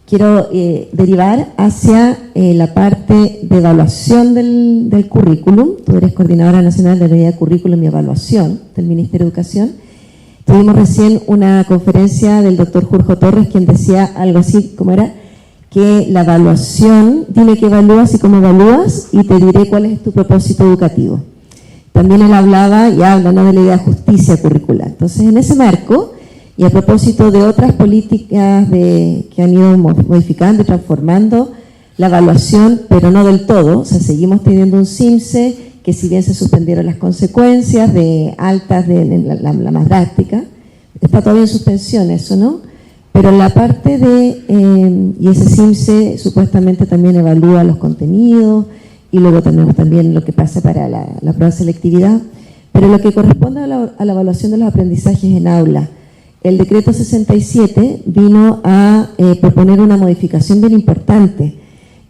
Quiero derivar hacia la parte de evaluación del currículum. Tú eres coordinadora nacional de la unidad de currículum y evaluación del Ministerio de Educación. Tuvimos recién una conferencia del doctor Jorge Torres, quien decía algo así como era, que la evaluación, dime qué evalúas y cómo evalúas y te diré cuál es tu propósito educativo. También él hablaba y habla, ¿no?, de la idea de justicia curricular. Entonces, en ese marco, y a propósito de otras políticas que han ido modificando y transformando la evaluación, pero no del todo, o sea, seguimos teniendo un CIMSE que, si bien se suspendieron las consecuencias de altas, de la más drástica, está todavía en suspensión eso, ¿no? Pero la parte de, y ese CIMSE supuestamente también evalúa los contenidos, y luego tenemos también lo que pasa para la prueba de selectividad, pero lo que corresponde a la evaluación de los aprendizajes en aula, el decreto 67 vino a proponer una modificación bien importante.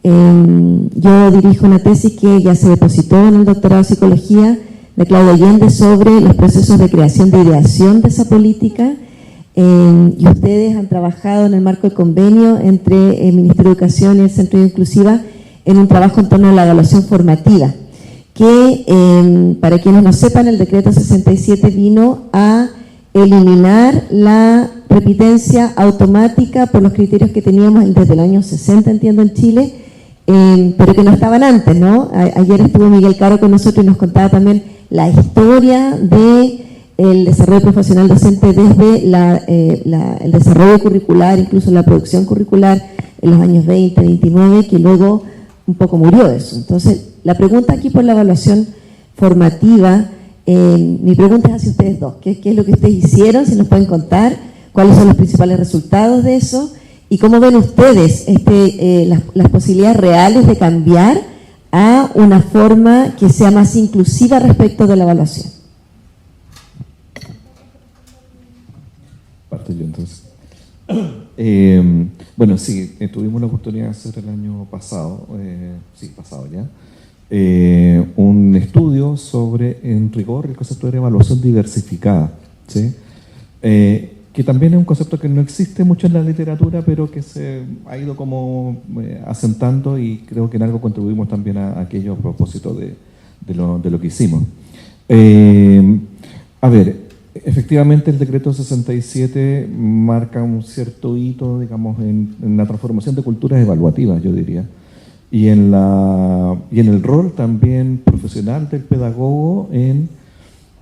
Yo dirijo una tesis que ya se depositó en el doctorado de Psicología de Claudia Allende sobre los procesos de creación de ideación de esa política, y ustedes han trabajado en el marco del convenio entre el Ministerio de Educación y el Centro de Inclusiva en un trabajo en torno a la evaluación formativa, que para quienes no sepan, el decreto 67 vino a eliminar la repitencia automática por los criterios que teníamos desde el año 60, entiendo, en Chile, pero que no estaban antes, ¿no? Ayer estuvo Miguel Caro con nosotros y nos contaba también la historia del desarrollo profesional docente desde el desarrollo curricular, incluso la producción curricular en los años 20, 29, que luego un poco murió eso. Entonces, la pregunta aquí por la evaluación formativa, mi pregunta es hacia ustedes dos. ¿Qué es lo que ustedes hicieron? Si nos pueden contar cuáles son los principales resultados de eso y cómo ven ustedes las posibilidades reales de cambiar a una forma que sea más inclusiva respecto de la evaluación. Parto yo entonces. Bueno, sí, tuvimos la oportunidad de hacer el año pasado, pasado ya, un estudio sobre, en rigor, el concepto de evaluación diversificada, ¿sí? Que también es un concepto que no existe mucho en la literatura, pero que se ha ido como asentando, y creo que en algo contribuimos también a aquello a propósito de lo que hicimos. A ver, efectivamente el decreto 67 marca un cierto hito, digamos, en la transformación de culturas evaluativas, yo diría, y en el rol también profesional del pedagogo en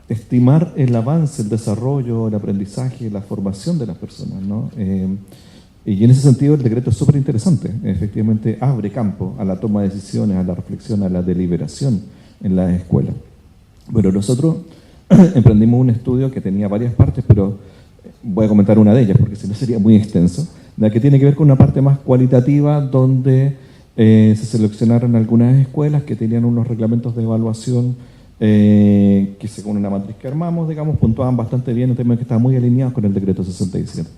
estimar el avance, el desarrollo, el aprendizaje, la formación de las personas, ¿no? Y en ese sentido el decreto es súper interesante. Efectivamente abre campo a la toma de decisiones, a la reflexión, a la deliberación en las escuelas. Bueno, nosotros emprendimos un estudio que tenía varias partes, pero voy a comentar una de ellas porque si no sería muy extenso, la que tiene que ver con una parte más cualitativa donde se seleccionaron algunas escuelas que tenían unos reglamentos de evaluación que según una matriz que armamos, digamos, puntuaban bastante bien en términos que estaban muy alineados con el decreto 67.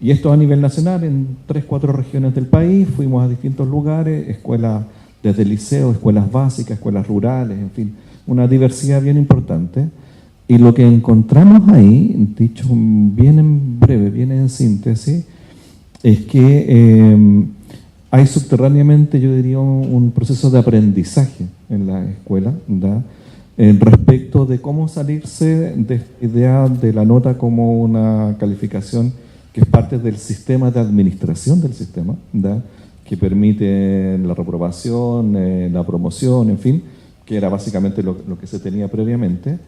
Y esto a nivel nacional, en 3-4 regiones del país, fuimos a distintos lugares, escuelas desde liceos, escuelas básicas, escuelas rurales, en fin, una diversidad bien importante. Y lo que encontramos ahí, dicho bien en breve, bien en síntesis, es que hay subterráneamente, yo diría, un proceso de aprendizaje en la escuela, ¿verdad? Respecto de cómo salirse de esta idea de la nota como una calificación que es parte del sistema de administración del sistema, ¿verdad? Que permite la reprobación, la promoción, en fin, que era básicamente lo que se tenía previamente.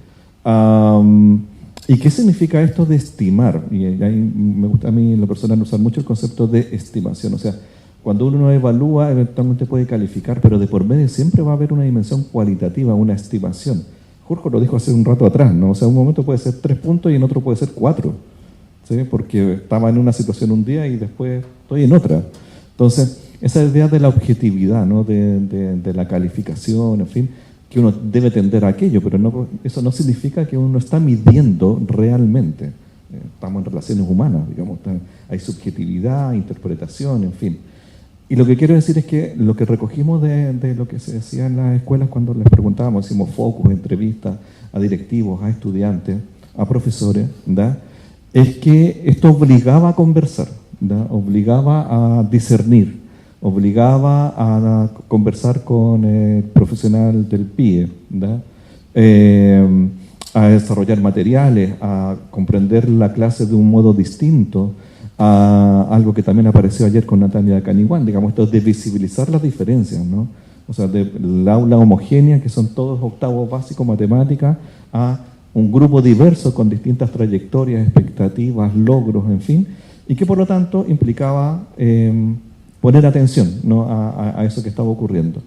¿Y qué significa esto de estimar? Y ahí me gusta a mí en lo personal usar mucho el concepto de estimación. O sea, cuando uno evalúa, eventualmente puede calificar, pero de por medio siempre va a haber una dimensión cualitativa, una estimación. Jorge lo dijo hace un rato atrás, ¿no? O sea, un momento puede ser 3 puntos y en otro puede ser 4, ¿sí? Porque estaba en una situación un día y después estoy en otra. Entonces, esa idea de la objetividad, ¿no? De la calificación, en fin, que uno debe tender a aquello, pero no, eso no significa que uno está midiendo realmente. Estamos en relaciones humanas, digamos, hay subjetividad, interpretación, en fin. Y lo que quiero decir es que lo que recogimos de lo que se decía en las escuelas cuando les preguntábamos, hicimos focus, entrevistas a directivos, a estudiantes, a profesores, ¿verdad? Es que esto obligaba a conversar, ¿verdad? Obligaba a discernir, obligaba a conversar con el profesional del PIE, ¿verdad? A desarrollar materiales, a comprender la clase de un modo distinto, a algo que también apareció ayer con Natalia Caniguán, digamos, esto de visibilizar las diferencias, ¿no? O sea, del aula homogénea, que son todos octavos básicos, matemáticas, a un grupo diverso con distintas trayectorias, expectativas, logros, en fin, y que por lo tanto implicaba poner atención, ¿no? a eso que estaba ocurriendo.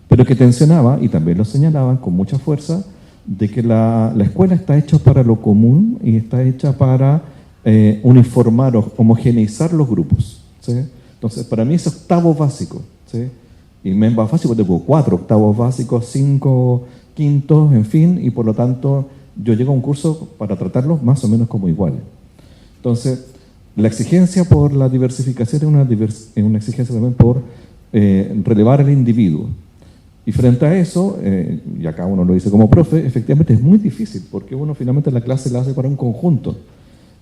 Pero que tensionaba, y también lo señalaban con mucha fuerza, de que la escuela está hecha para lo común y está hecha para uniformar o homogeneizar los grupos, ¿sí? Entonces, para mí es octavo básico, ¿sí? Y me va fácil porque tengo 4 octavos básicos, 5 quintos, en fin, y por lo tanto yo llego a un curso para tratarlos más o menos como iguales. Entonces, la exigencia por la diversificación es una exigencia también por relevar al individuo. Y frente a eso, y acá uno lo dice como profe, efectivamente es muy difícil, porque uno finalmente la clase la hace para un conjunto.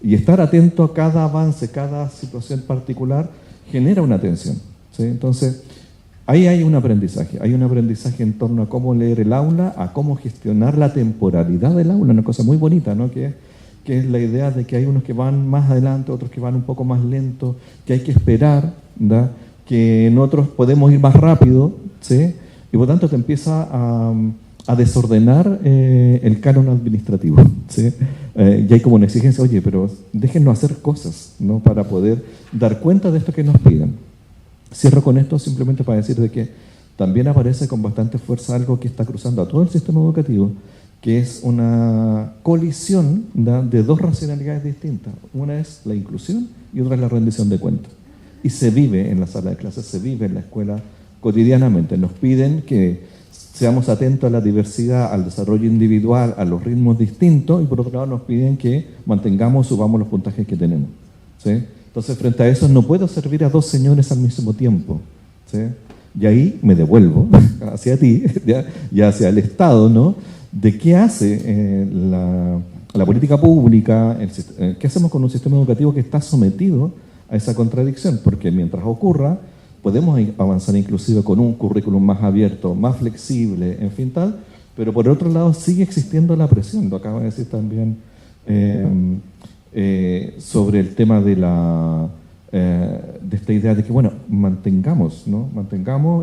Y estar atento a cada avance, cada situación particular, genera una atención, ¿sí? Entonces, ahí hay un aprendizaje en torno a cómo leer el aula, a cómo gestionar la temporalidad del aula, una cosa muy bonita, ¿no? Que es la idea de que hay unos que van más adelante, otros que van un poco más lento, que hay que esperar, ¿verdad? Que en otros podemos ir más rápido, ¿sí? Y por tanto te empieza a desordenar el canon administrativo, ¿sí? Y hay como una exigencia, oye, pero déjennos hacer cosas, ¿no? Para poder dar cuenta de esto que nos piden. Cierro con esto simplemente para decir de que también aparece con bastante fuerza algo que está cruzando a todo el sistema educativo, que es una colisión de dos racionalidades distintas. Una es la inclusión y otra es la rendición de cuentas. Y se vive en la sala de clases, se vive en la escuela cotidianamente. Nos piden que seamos atentos a la diversidad, al desarrollo individual, a los ritmos distintos, y por otro lado nos piden que mantengamos, subamos los puntajes que tenemos, ¿sí? Entonces, frente a eso, no puedo servir a dos señores al mismo tiempo, ¿sí? Y ahí me devuelvo hacia ti y hacia el Estado, ¿no? De qué hace la política pública, qué hacemos con un sistema educativo que está sometido a esa contradicción, porque mientras ocurra, podemos avanzar inclusive con un currículum más abierto, más flexible, en fin tal, pero por otro lado sigue existiendo la presión, lo acaba de decir también sobre el tema de esta idea de que, bueno, mantengamos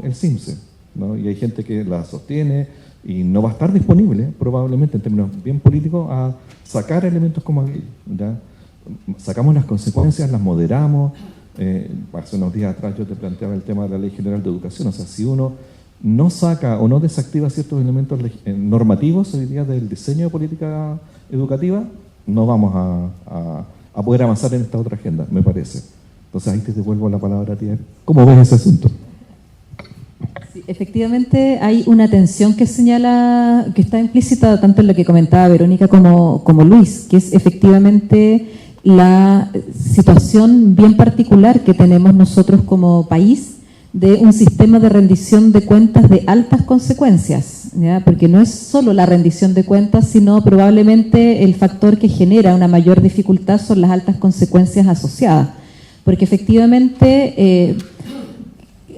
el CIMSE, ¿no? Y hay gente que la sostiene y no va a estar disponible, probablemente en términos bien políticos, a sacar elementos como aquello, ¿ya? Sacamos las consecuencias, las moderamos. Hace unos días atrás yo te planteaba el tema de la Ley General de Educación, o sea, si uno no saca o no desactiva ciertos elementos normativos hoy día del diseño de política educativa, no vamos a poder avanzar en esta otra agenda, me parece. Entonces ahí te devuelvo la palabra a ti. ¿Cómo ves ese asunto? Sí, efectivamente hay una tensión que señala, que está implícita tanto en lo que comentaba Verónica como Luis, que es efectivamente la situación bien particular que tenemos nosotros como país de un sistema de rendición de cuentas de altas consecuencias, ¿ya? Porque no es solo la rendición de cuentas, sino probablemente el factor que genera una mayor dificultad son las altas consecuencias asociadas, porque efectivamente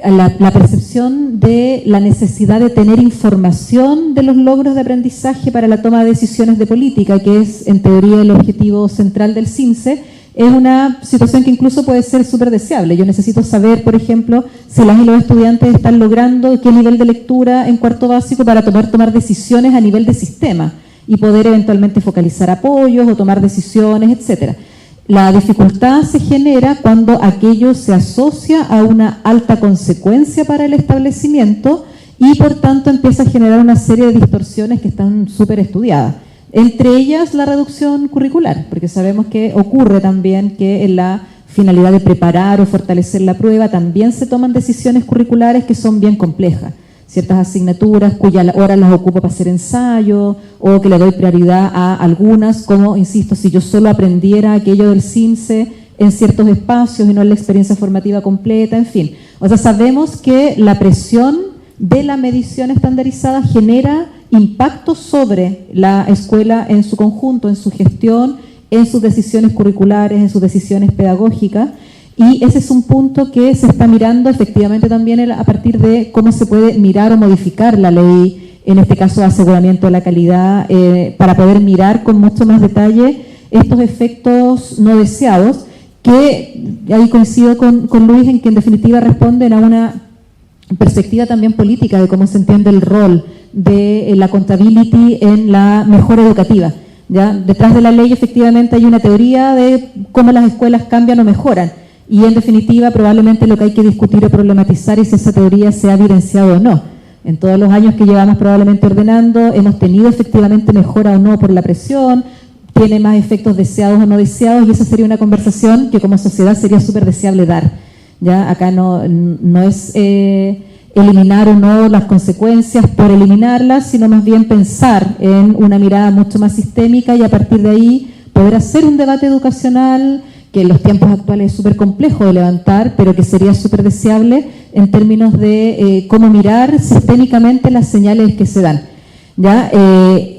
la percepción de la necesidad de tener información de los logros de aprendizaje para la toma de decisiones de política, que es en teoría el objetivo central del CIMSE, es una situación que incluso puede ser súper deseable. Yo necesito saber, por ejemplo, si las y los estudiantes están logrando qué nivel de lectura en cuarto básico para tomar decisiones a nivel de sistema y poder eventualmente focalizar apoyos o tomar decisiones, etcétera. La dificultad se genera cuando aquello se asocia a una alta consecuencia para el establecimiento y por tanto empieza a generar una serie de distorsiones que están súper estudiadas. Entre ellas la reducción curricular, porque sabemos que ocurre también que en la finalidad de preparar o fortalecer la prueba también se toman decisiones curriculares que son bien complejas. Ciertas asignaturas cuyas horas las ocupo para hacer ensayo o que le doy prioridad a algunas, como, insisto, si yo solo aprendiera aquello del CIMSE en ciertos espacios y no en la experiencia formativa completa, en fin. O sea, sabemos que la presión de la medición estandarizada genera impacto sobre la escuela en su conjunto, en su gestión, en sus decisiones curriculares, en sus decisiones pedagógicas. Y ese es un punto que se está mirando efectivamente también a partir de cómo se puede mirar o modificar la ley, en este caso de aseguramiento de la calidad, para poder mirar con mucho más detalle estos efectos no deseados, que ahí coincido con Luis en que en definitiva responden a una perspectiva también política de cómo se entiende el rol de la accountability en la mejora educativa, ¿ya? Detrás de la ley efectivamente hay una teoría de cómo las escuelas cambian o mejoran. Y en definitiva, probablemente lo que hay que discutir o problematizar es si esa teoría se ha evidenciado o no. En todos los años que llevamos probablemente ordenando, hemos tenido efectivamente mejora o no por la presión, tiene más efectos deseados o no deseados, y esa sería una conversación que como sociedad sería súper deseable dar. ¿Ya? Acá no es eliminar o no las consecuencias por eliminarlas, sino más bien pensar en una mirada mucho más sistémica y a partir de ahí poder hacer un debate educacional que en los tiempos actuales es súper complejo de levantar, pero que sería súper deseable en términos de cómo mirar sistémicamente las señales que se dan. ¿Ya?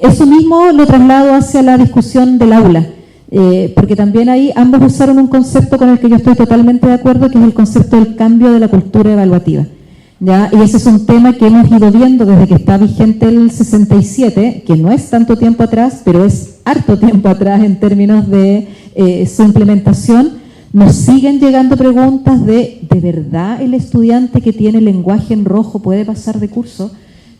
Eso mismo lo traslado hacia la discusión del aula, porque también ahí ambos usaron un concepto con el que yo estoy totalmente de acuerdo, que es el concepto del cambio de la cultura evaluativa. ¿Ya? Y ese es un tema que hemos ido viendo desde que está vigente el 67, que no es tanto tiempo atrás, pero es harto tiempo atrás en términos de su implementación. Nos siguen llegando preguntas ¿de verdad el estudiante que tiene lenguaje en rojo puede pasar de curso?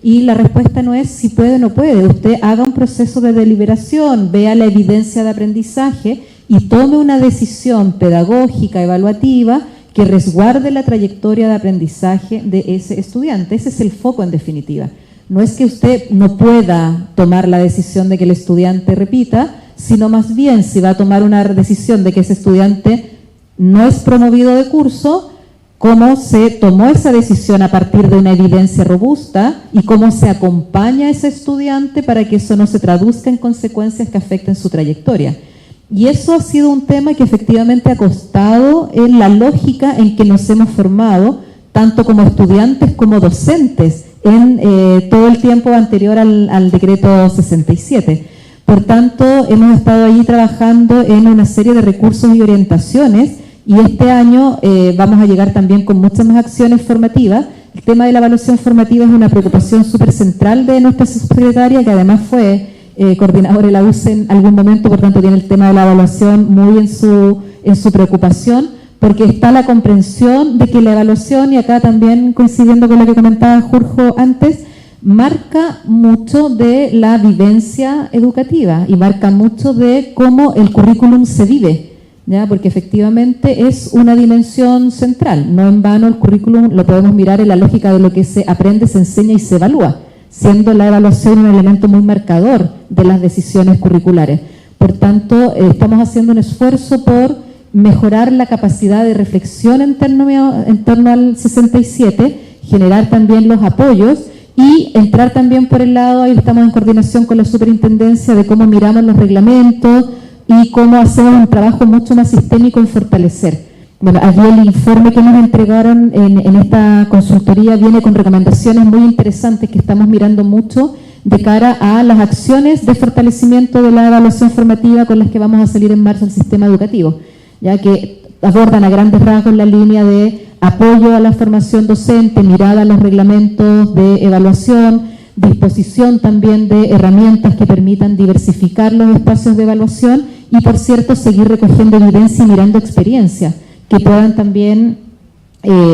Y la respuesta no es si puede o no puede. Usted haga un proceso de deliberación, vea la evidencia de aprendizaje y tome una decisión pedagógica, evaluativa, que resguarde la trayectoria de aprendizaje de ese estudiante. Ese es el foco en definitiva. No es que usted no pueda tomar la decisión de que el estudiante repita, sino más bien si va a tomar una decisión de que ese estudiante no es promovido de curso, cómo se tomó esa decisión a partir de una evidencia robusta y cómo se acompaña a ese estudiante para que eso no se traduzca en consecuencias que afecten su trayectoria. Y eso ha sido un tema que efectivamente ha costado en la lógica en que nos hemos formado, tanto como estudiantes como docentes, en todo el tiempo anterior al decreto 67. Por tanto, hemos estado allí trabajando en una serie de recursos y orientaciones, y este año vamos a llegar también con muchas más acciones formativas. El tema de la evaluación formativa es una preocupación súper central de nuestra subsecretaria, que además fue coordinadora de la UCE en algún momento, por tanto tiene el tema de la evaluación muy en su preocupación, porque está la comprensión de que la evaluación, y acá también coincidiendo con lo que comentaba Jorge antes, marca mucho de la vivencia educativa y marca mucho de cómo el currículum se vive, ¿ya? Porque efectivamente es una dimensión central. No en vano el currículum lo podemos mirar en la lógica de lo que se aprende, se enseña y se evalúa, siendo la evaluación un elemento muy marcador de las decisiones curriculares. Por tanto, estamos haciendo un esfuerzo por mejorar la capacidad de reflexión en torno al 67, generar también los apoyos y entrar también por el lado, ahí estamos en coordinación con la superintendencia, de cómo miramos los reglamentos y cómo hacemos un trabajo mucho más sistémico en fortalecer. Bueno, aquí el informe que nos entregaron en esta consultoría viene con recomendaciones muy interesantes que estamos mirando mucho de cara a las acciones de fortalecimiento de la evaluación formativa con las que vamos a salir en marzo al sistema educativo, ya que abordan a grandes rasgos la línea de apoyo a la formación docente, mirada a los reglamentos de evaluación, disposición también de herramientas que permitan diversificar los espacios de evaluación y, por cierto, seguir recogiendo evidencia y mirando experiencias que puedan también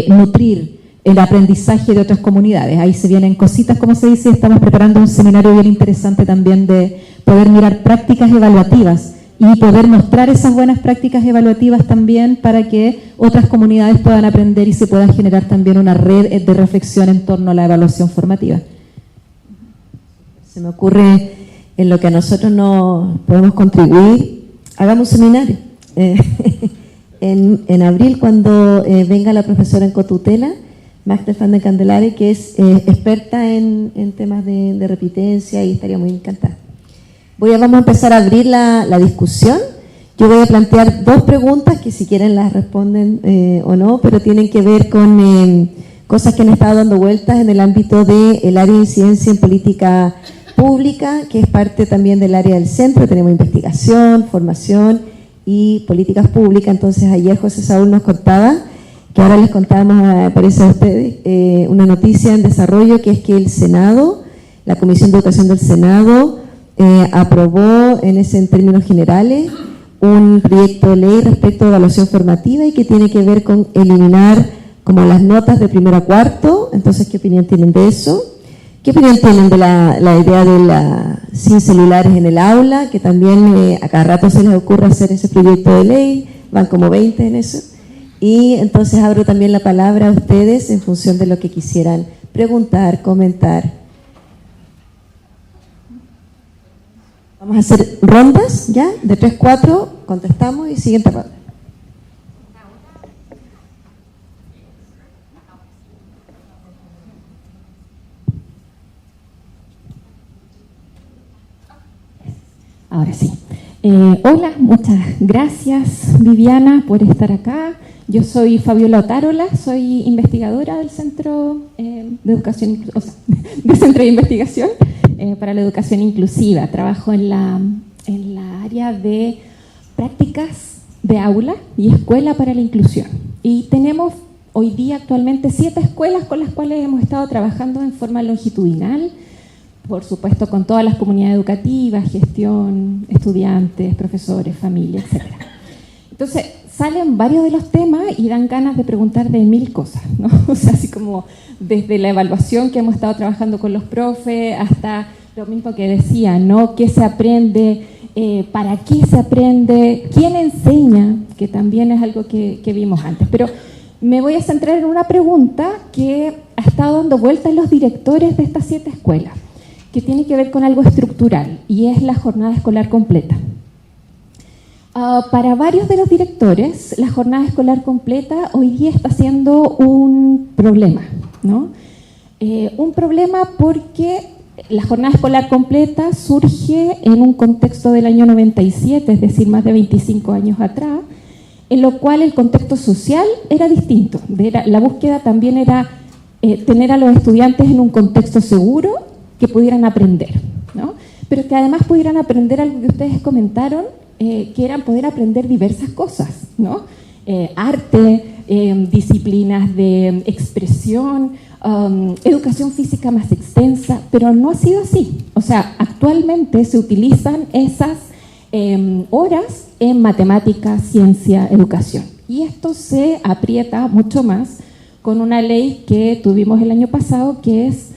nutrir el aprendizaje de otras comunidades. Ahí se vienen cositas, como se dice, estamos preparando un seminario bien interesante también de poder mirar prácticas evaluativas y poder mostrar esas buenas prácticas evaluativas también para que otras comunidades puedan aprender y se pueda generar también una red de reflexión en torno a la evaluación formativa. Se me ocurre en lo que a nosotros no podemos contribuir, hagamos un seminario. En abril, cuando venga la profesora en cotutela, Magda van den Candelare, que es experta en temas de repitencia, y estaría muy encantada. Vamos a empezar a abrir la discusión. Yo voy a plantear dos preguntas que si quieren las responden o no, pero tienen que ver con cosas que han estado dando vueltas en el ámbito del área de incidencia en política pública, que es parte también del área del centro. Tenemos investigación, formación y políticas públicas. Entonces ayer José Saúl nos contaba, que ahora les contamos, parece a ustedes, una noticia en desarrollo, que es que el Senado, la Comisión de Educación del Senado, aprobó en términos generales un proyecto de ley respecto a evaluación formativa y que tiene que ver con eliminar como las notas de primero a cuarto. Entonces, ¿qué opinión tienen de eso? ¿Qué opinión tienen de la idea de sin celulares en el aula? Que también a cada rato se les ocurre hacer ese proyecto de ley, van como 20 en eso. Y entonces abro también la palabra a ustedes en función de lo que quisieran preguntar, comentar. Vamos a hacer rondas, ¿ya? De 3, 4, contestamos y siguiente ronda. Ahora sí. Hola, muchas gracias Viviana por estar acá. Yo soy Fabiola Otárola, soy investigadora del Centro de Educación, del Centro de Investigación para la Educación Inclusiva. Trabajo en la área de prácticas de aula y escuela para la inclusión. Y tenemos hoy día actualmente 7 escuelas con las cuales hemos estado trabajando en forma longitudinal, por supuesto con todas las comunidades educativas, gestión, estudiantes, profesores, familia, etc. Entonces, salen varios de los temas y dan ganas de preguntar de 1000 cosas, ¿no? O sea, así como desde la evaluación que hemos estado trabajando con los profes hasta lo mismo que decía, ¿no? ¿Qué se aprende? ¿Para qué se aprende? ¿Quién enseña? Que también es algo que vimos antes. Pero me voy a centrar en una pregunta que ha estado dando vueltas en los directores de estas 7 escuelas, que tiene que ver con algo estructural, y es la jornada escolar completa. Para varios de los directores, la jornada escolar completa hoy día está siendo un problema, ¿no? Un problema porque la jornada escolar completa surge en un contexto del año 97, es decir, más de 25 años atrás, en lo cual el contexto social era distinto. La búsqueda también era tener a los estudiantes en un contexto seguro que pudieran aprender, ¿no? Pero que además pudieran aprender algo que ustedes comentaron, que eran poder aprender diversas cosas, ¿no? Arte, disciplinas de expresión, educación física más extensa, pero no ha sido así. O sea, actualmente se utilizan esas horas en matemática, ciencia, educación. Y esto se aprieta mucho más con una ley que tuvimos el año pasado, que es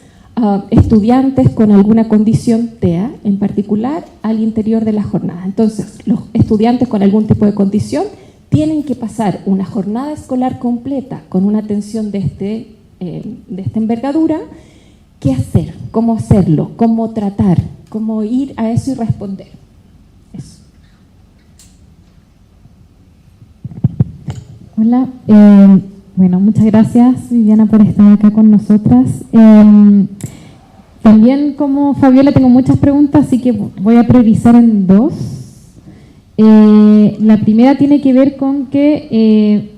estudiantes con alguna condición TEA, en particular, al interior de la jornada. Entonces, los estudiantes con algún tipo de condición tienen que pasar una jornada escolar completa con una atención de esta envergadura. ¿Qué hacer? ¿Cómo hacerlo? ¿Cómo tratar? ¿Cómo ir a eso y responder? Eso. Hola, bueno, muchas gracias, Viviana, por estar acá con nosotras. También, como Fabiola, tengo muchas preguntas, así que voy a priorizar en 2. La primera tiene que ver con que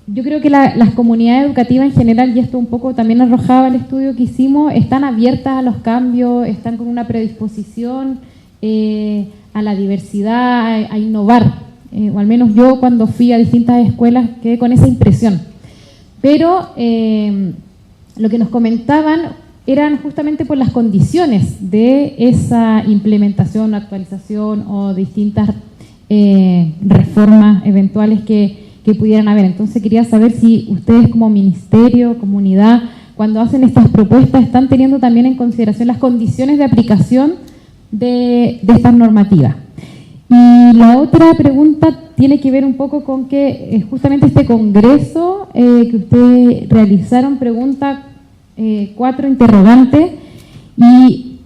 yo creo que las comunidades educativas en general, y esto un poco también arrojaba el estudio que hicimos, están abiertas a los cambios, están con una predisposición a la diversidad, a innovar. O al menos yo, cuando fui a distintas escuelas, quedé con esa impresión. Pero lo que nos comentaban eran justamente por las condiciones de esa implementación, actualización o distintas reformas eventuales que pudieran haber. Entonces quería saber si ustedes, como ministerio, comunidad, cuando hacen estas propuestas, están teniendo también en consideración las condiciones de aplicación de estas normativas. Y la otra pregunta tiene que ver un poco con que justamente este congreso que ustedes realizaron pregunta 4 interrogantes, y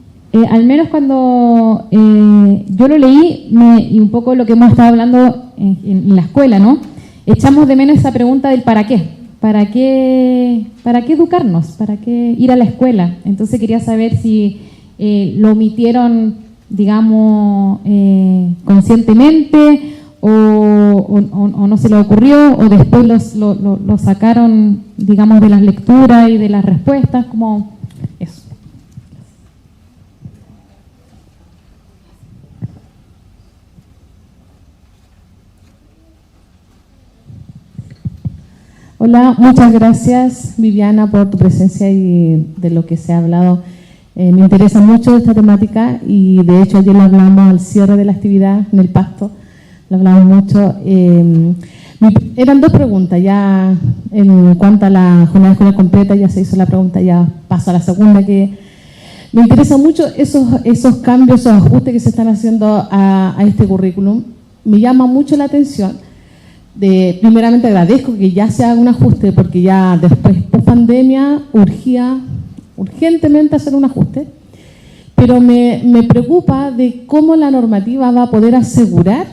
al menos cuando yo lo leí, y un poco lo que hemos estado hablando en la escuela, ¿no? Echamos de menos esa pregunta del ¿para qué? ¿Para qué educarnos? ¿Para qué ir a la escuela? Entonces quería saber si lo omitieron, digamos, conscientemente o no se le ocurrió, o después lo sacaron, digamos, de las lecturas y de las respuestas, como eso. Hola, muchas gracias, Viviana, por tu presencia y de lo que se ha hablado. Me interesa mucho esta temática y de hecho ayer lo hablamos al cierre de la actividad en el Pasto, lo hablamos mucho. Eran 2 preguntas, ya en cuanto a la jornada escolar completa ya se hizo la pregunta, ya paso a la segunda, que me interesa mucho esos cambios, esos ajustes que se están haciendo a este currículum. Me llama mucho la atención. Primeramente agradezco que ya se haga un ajuste, porque ya después, post pandemia, urgía urgentemente hacer un ajuste, pero me preocupa de cómo la normativa va a poder asegurar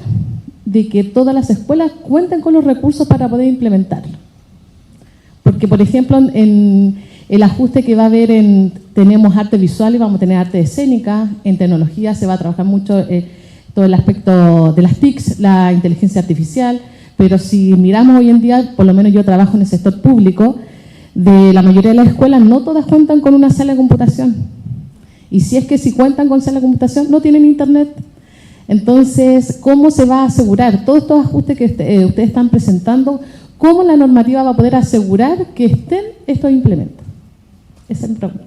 de que todas las escuelas cuenten con los recursos para poder implementarlo. Porque, por ejemplo, en el ajuste que va a haber tenemos arte visual y vamos a tener arte escénica, en tecnología se va a trabajar mucho todo el aspecto de las TICs, la inteligencia artificial, pero si miramos hoy en día, por lo menos yo trabajo en el sector público, de la mayoría de las escuelas no todas cuentan con una sala de computación. Y si es que si cuentan con sala de computación, no tienen internet. Entonces, ¿cómo se va a asegurar todos estos ajustes que ustedes están presentando? ¿Cómo la normativa va a poder asegurar que estén estos implementos? Esa es mi pregunta.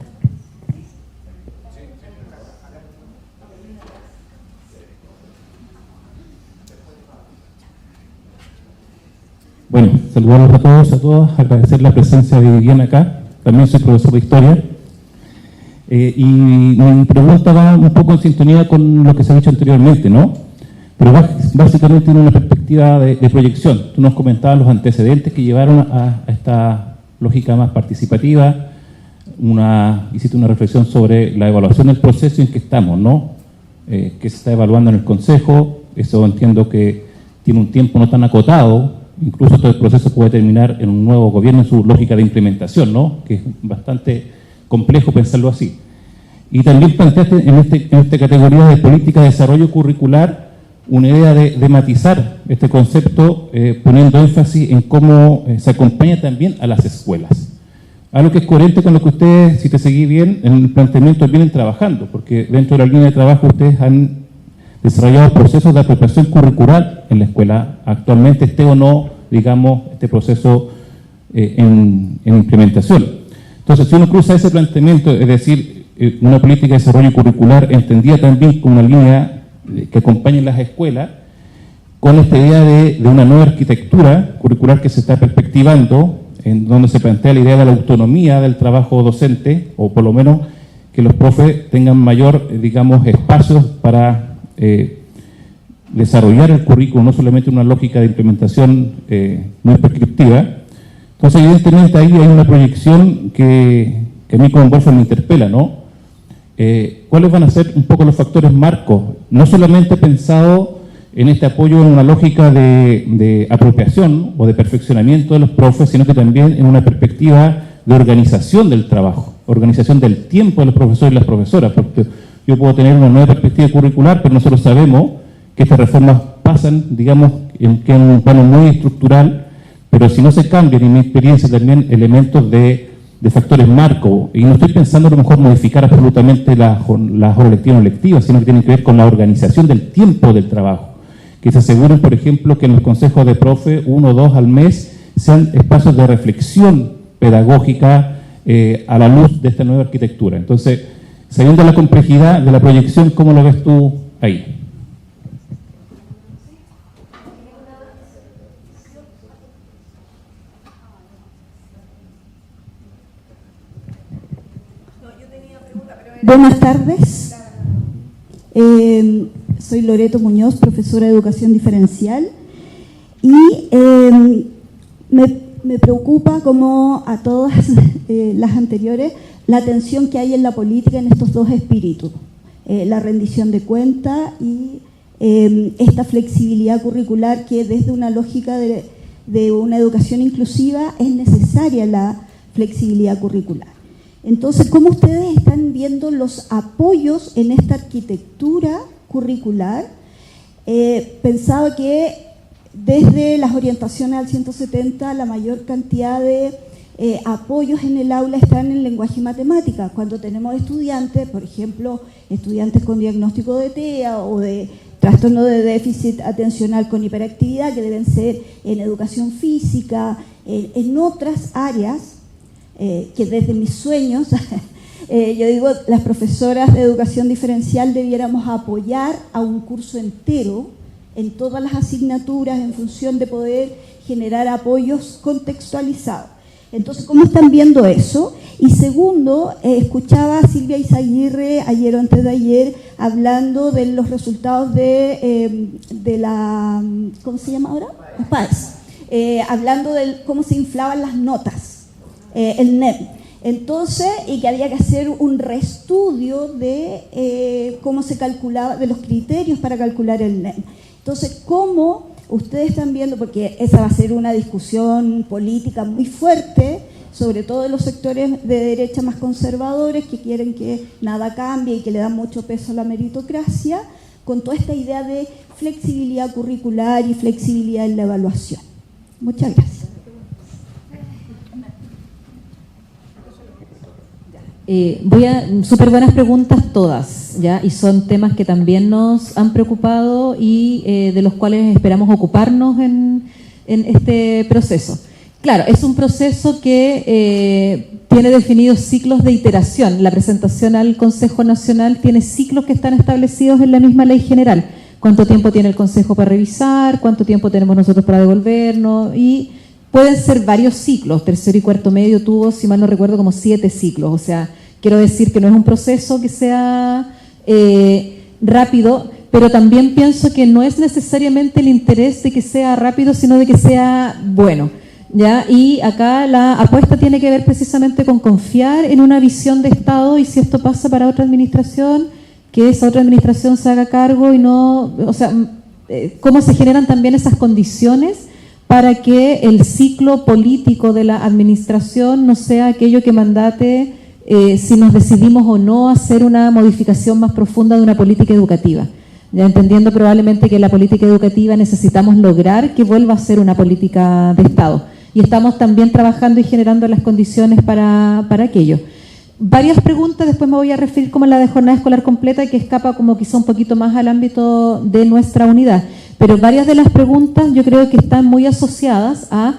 Bueno, saludarlos a todos, a todas, agradecer la presencia de Viviana acá, también soy profesor de Historia. Y mi pregunta va un poco en sintonía con lo que se ha dicho anteriormente, ¿no? pero básicamente tiene una perspectiva de proyección. Tú nos comentabas los antecedentes que llevaron a esta lógica más participativa, hiciste una reflexión sobre la evaluación del proceso en que estamos, ¿no? Que se está evaluando en el Consejo. Eso entiendo que tiene un tiempo no tan acotado, incluso todo el proceso puede terminar en un nuevo gobierno en su lógica de implementación, ¿no? Que es bastante complejo pensarlo así. Y también planteaste en esta categoría de política de desarrollo curricular una idea de matizar este concepto, poniendo énfasis en cómo se acompaña también a las escuelas. Algo que es coherente con lo que ustedes, si te seguí bien, en el planteamiento vienen trabajando, porque dentro de la línea de trabajo ustedes han desarrollado procesos de apropiación curricular en la escuela. Actualmente esté o no, digamos, este proceso en implementación. Entonces, si uno cruza ese planteamiento, es decir, una política de desarrollo curricular entendida también como una línea que acompañe las escuelas, con esta idea de una nueva arquitectura curricular que se está perspectivando, en donde se plantea la idea de la autonomía del trabajo docente, o por lo menos que los profes tengan mayor, digamos, espacios para desarrollar el currículo, no solamente una lógica de implementación muy prescriptiva. Entonces, evidentemente, ahí hay una proyección que a mí como Wolfram me interpela, ¿no? ¿Cuáles van a ser un poco los factores marcos? No solamente pensado en este apoyo en una lógica de apropiación o de perfeccionamiento de los profes, sino que también en una perspectiva de organización del trabajo, organización del tiempo de los profesores y las profesoras, porque yo puedo tener una nueva perspectiva curricular, pero nosotros sabemos que estas reformas pasan, digamos, en un plano muy estructural, pero si no se cambian, en mi experiencia también, elementos de factores marco, y no estoy pensando a lo mejor modificar absolutamente las horas lectivas o no lectivas, sino que tienen que ver con la organización del tiempo del trabajo. Que se aseguren, por ejemplo, que en los consejos de profe, 1 o 2 al mes, sean espacios de reflexión pedagógica a la luz de esta nueva arquitectura. Entonces, sabiendo la complejidad de la proyección, ¿cómo lo ves tú ahí? Buenas tardes. Soy Loreto Muñoz, profesora de Educación Diferencial, y me preocupa, como a todas las anteriores, la tensión que hay en la política en estos dos espíritus, la rendición de cuentas y esta flexibilidad curricular, que desde una lógica de una educación inclusiva es necesaria la flexibilidad curricular. Entonces, ¿cómo ustedes están viendo los apoyos en esta arquitectura curricular? Pensaba que desde las orientaciones al 170 la mayor cantidad de apoyos en el aula están en lenguaje y matemáticas. Cuando tenemos estudiantes, por ejemplo, estudiantes con diagnóstico de TEA o de trastorno de déficit atencional con hiperactividad, que deben ser en educación física, en otras áreas, que desde mis sueños, yo digo, las profesoras de educación diferencial debiéramos apoyar a un curso entero en todas las asignaturas en función de poder generar apoyos contextualizados. Entonces, ¿cómo están viendo eso? Y segundo, escuchaba a Silvia Izaguirre ayer o antes de ayer hablando de los resultados de la, ¿cómo se llama ahora? PAES. Hablando de cómo se inflaban las notas. El NEM. Entonces, y que había que hacer un reestudio de cómo se calculaba, de los criterios para calcular el NEM. Entonces, ¿cómo ustedes están viendo? Porque esa va a ser una discusión política muy fuerte, sobre todo en los sectores de derecha más conservadores, que quieren que nada cambie y que le dan mucho peso a la meritocracia, con toda esta idea de flexibilidad curricular y flexibilidad en la evaluación. Muchas gracias. Súper buenas preguntas todas, ¿ya? Y son temas que también nos han preocupado y de los cuales esperamos ocuparnos en este proceso. Claro, es un proceso que tiene definidos ciclos de iteración. La presentación al Consejo Nacional tiene ciclos que están establecidos en la misma ley general. ¿Cuánto tiempo tiene el Consejo para revisar? ¿Cuánto tiempo tenemos nosotros para devolvernos? Y pueden ser varios ciclos. Tercero y cuarto medio tuvo, si mal no recuerdo, como 7 ciclos. O sea, quiero decir que no es un proceso que sea rápido, pero también pienso que no es necesariamente el interés de que sea rápido, sino de que sea bueno, ¿ya? Y acá la apuesta tiene que ver precisamente con confiar en una visión de Estado, y si esto pasa para otra administración, que esa otra administración se haga cargo y no, o sea, cómo se generan también esas condiciones para que el ciclo político de la administración no sea aquello que mandate si nos decidimos o no hacer una modificación más profunda de una política educativa. Ya entendiendo probablemente que la política educativa necesitamos lograr que vuelva a ser una política de Estado. Y estamos también trabajando y generando las condiciones para aquello. Varias preguntas, después me voy a referir como la de jornada escolar completa, que escapa como quizá un poquito más al ámbito de nuestra unidad. Pero varias de las preguntas yo creo que están muy asociadas a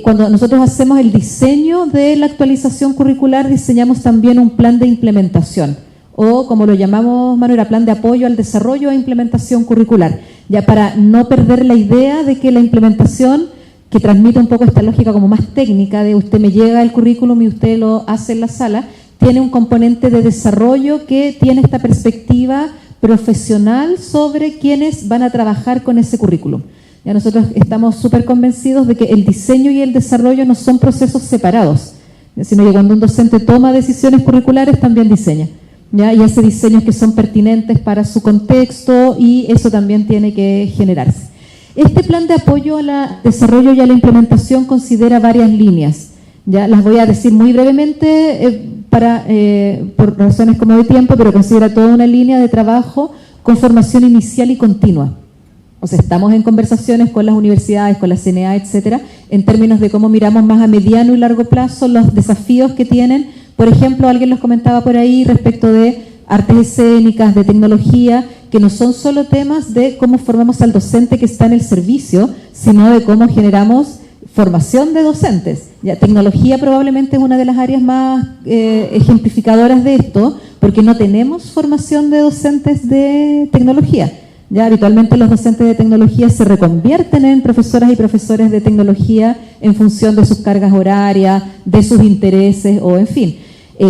cuando nosotros hacemos el diseño de la actualización curricular, diseñamos también un plan de implementación, o como lo llamamos, Manuela, plan de apoyo al desarrollo e implementación curricular, ya para no perder la idea de que la implementación, que transmite un poco esta lógica como más técnica de usted me llega el currículum y usted lo hace en la sala, tiene un componente de desarrollo que tiene esta perspectiva profesional sobre quienes van a trabajar con ese currículum. Ya nosotros estamos súper convencidos de que el diseño y el desarrollo no son procesos separados, sino que cuando un docente toma decisiones curriculares también diseña, ¿ya? Y hace diseños que son pertinentes para su contexto, y eso también tiene que generarse. Este plan de apoyo al desarrollo y a la implementación considera varias líneas. Ya las voy a decir muy brevemente por razones como de tiempo, pero considera toda una línea de trabajo con formación inicial y continua. O sea, estamos en conversaciones con las universidades, con la CNA, etcétera, en términos de cómo miramos más a mediano y largo plazo los desafíos que tienen. Por ejemplo, alguien los comentaba por ahí respecto de artes escénicas, de tecnología, que no son solo temas de cómo formamos al docente que está en el servicio, sino de cómo generamos formación de docentes. Ya, tecnología probablemente es una de las áreas más ejemplificadoras de esto, porque no tenemos formación de docentes de tecnología. Ya habitualmente los docentes de tecnología se reconvierten en profesoras y profesores de tecnología en función de sus cargas horarias, de sus intereses o en fin.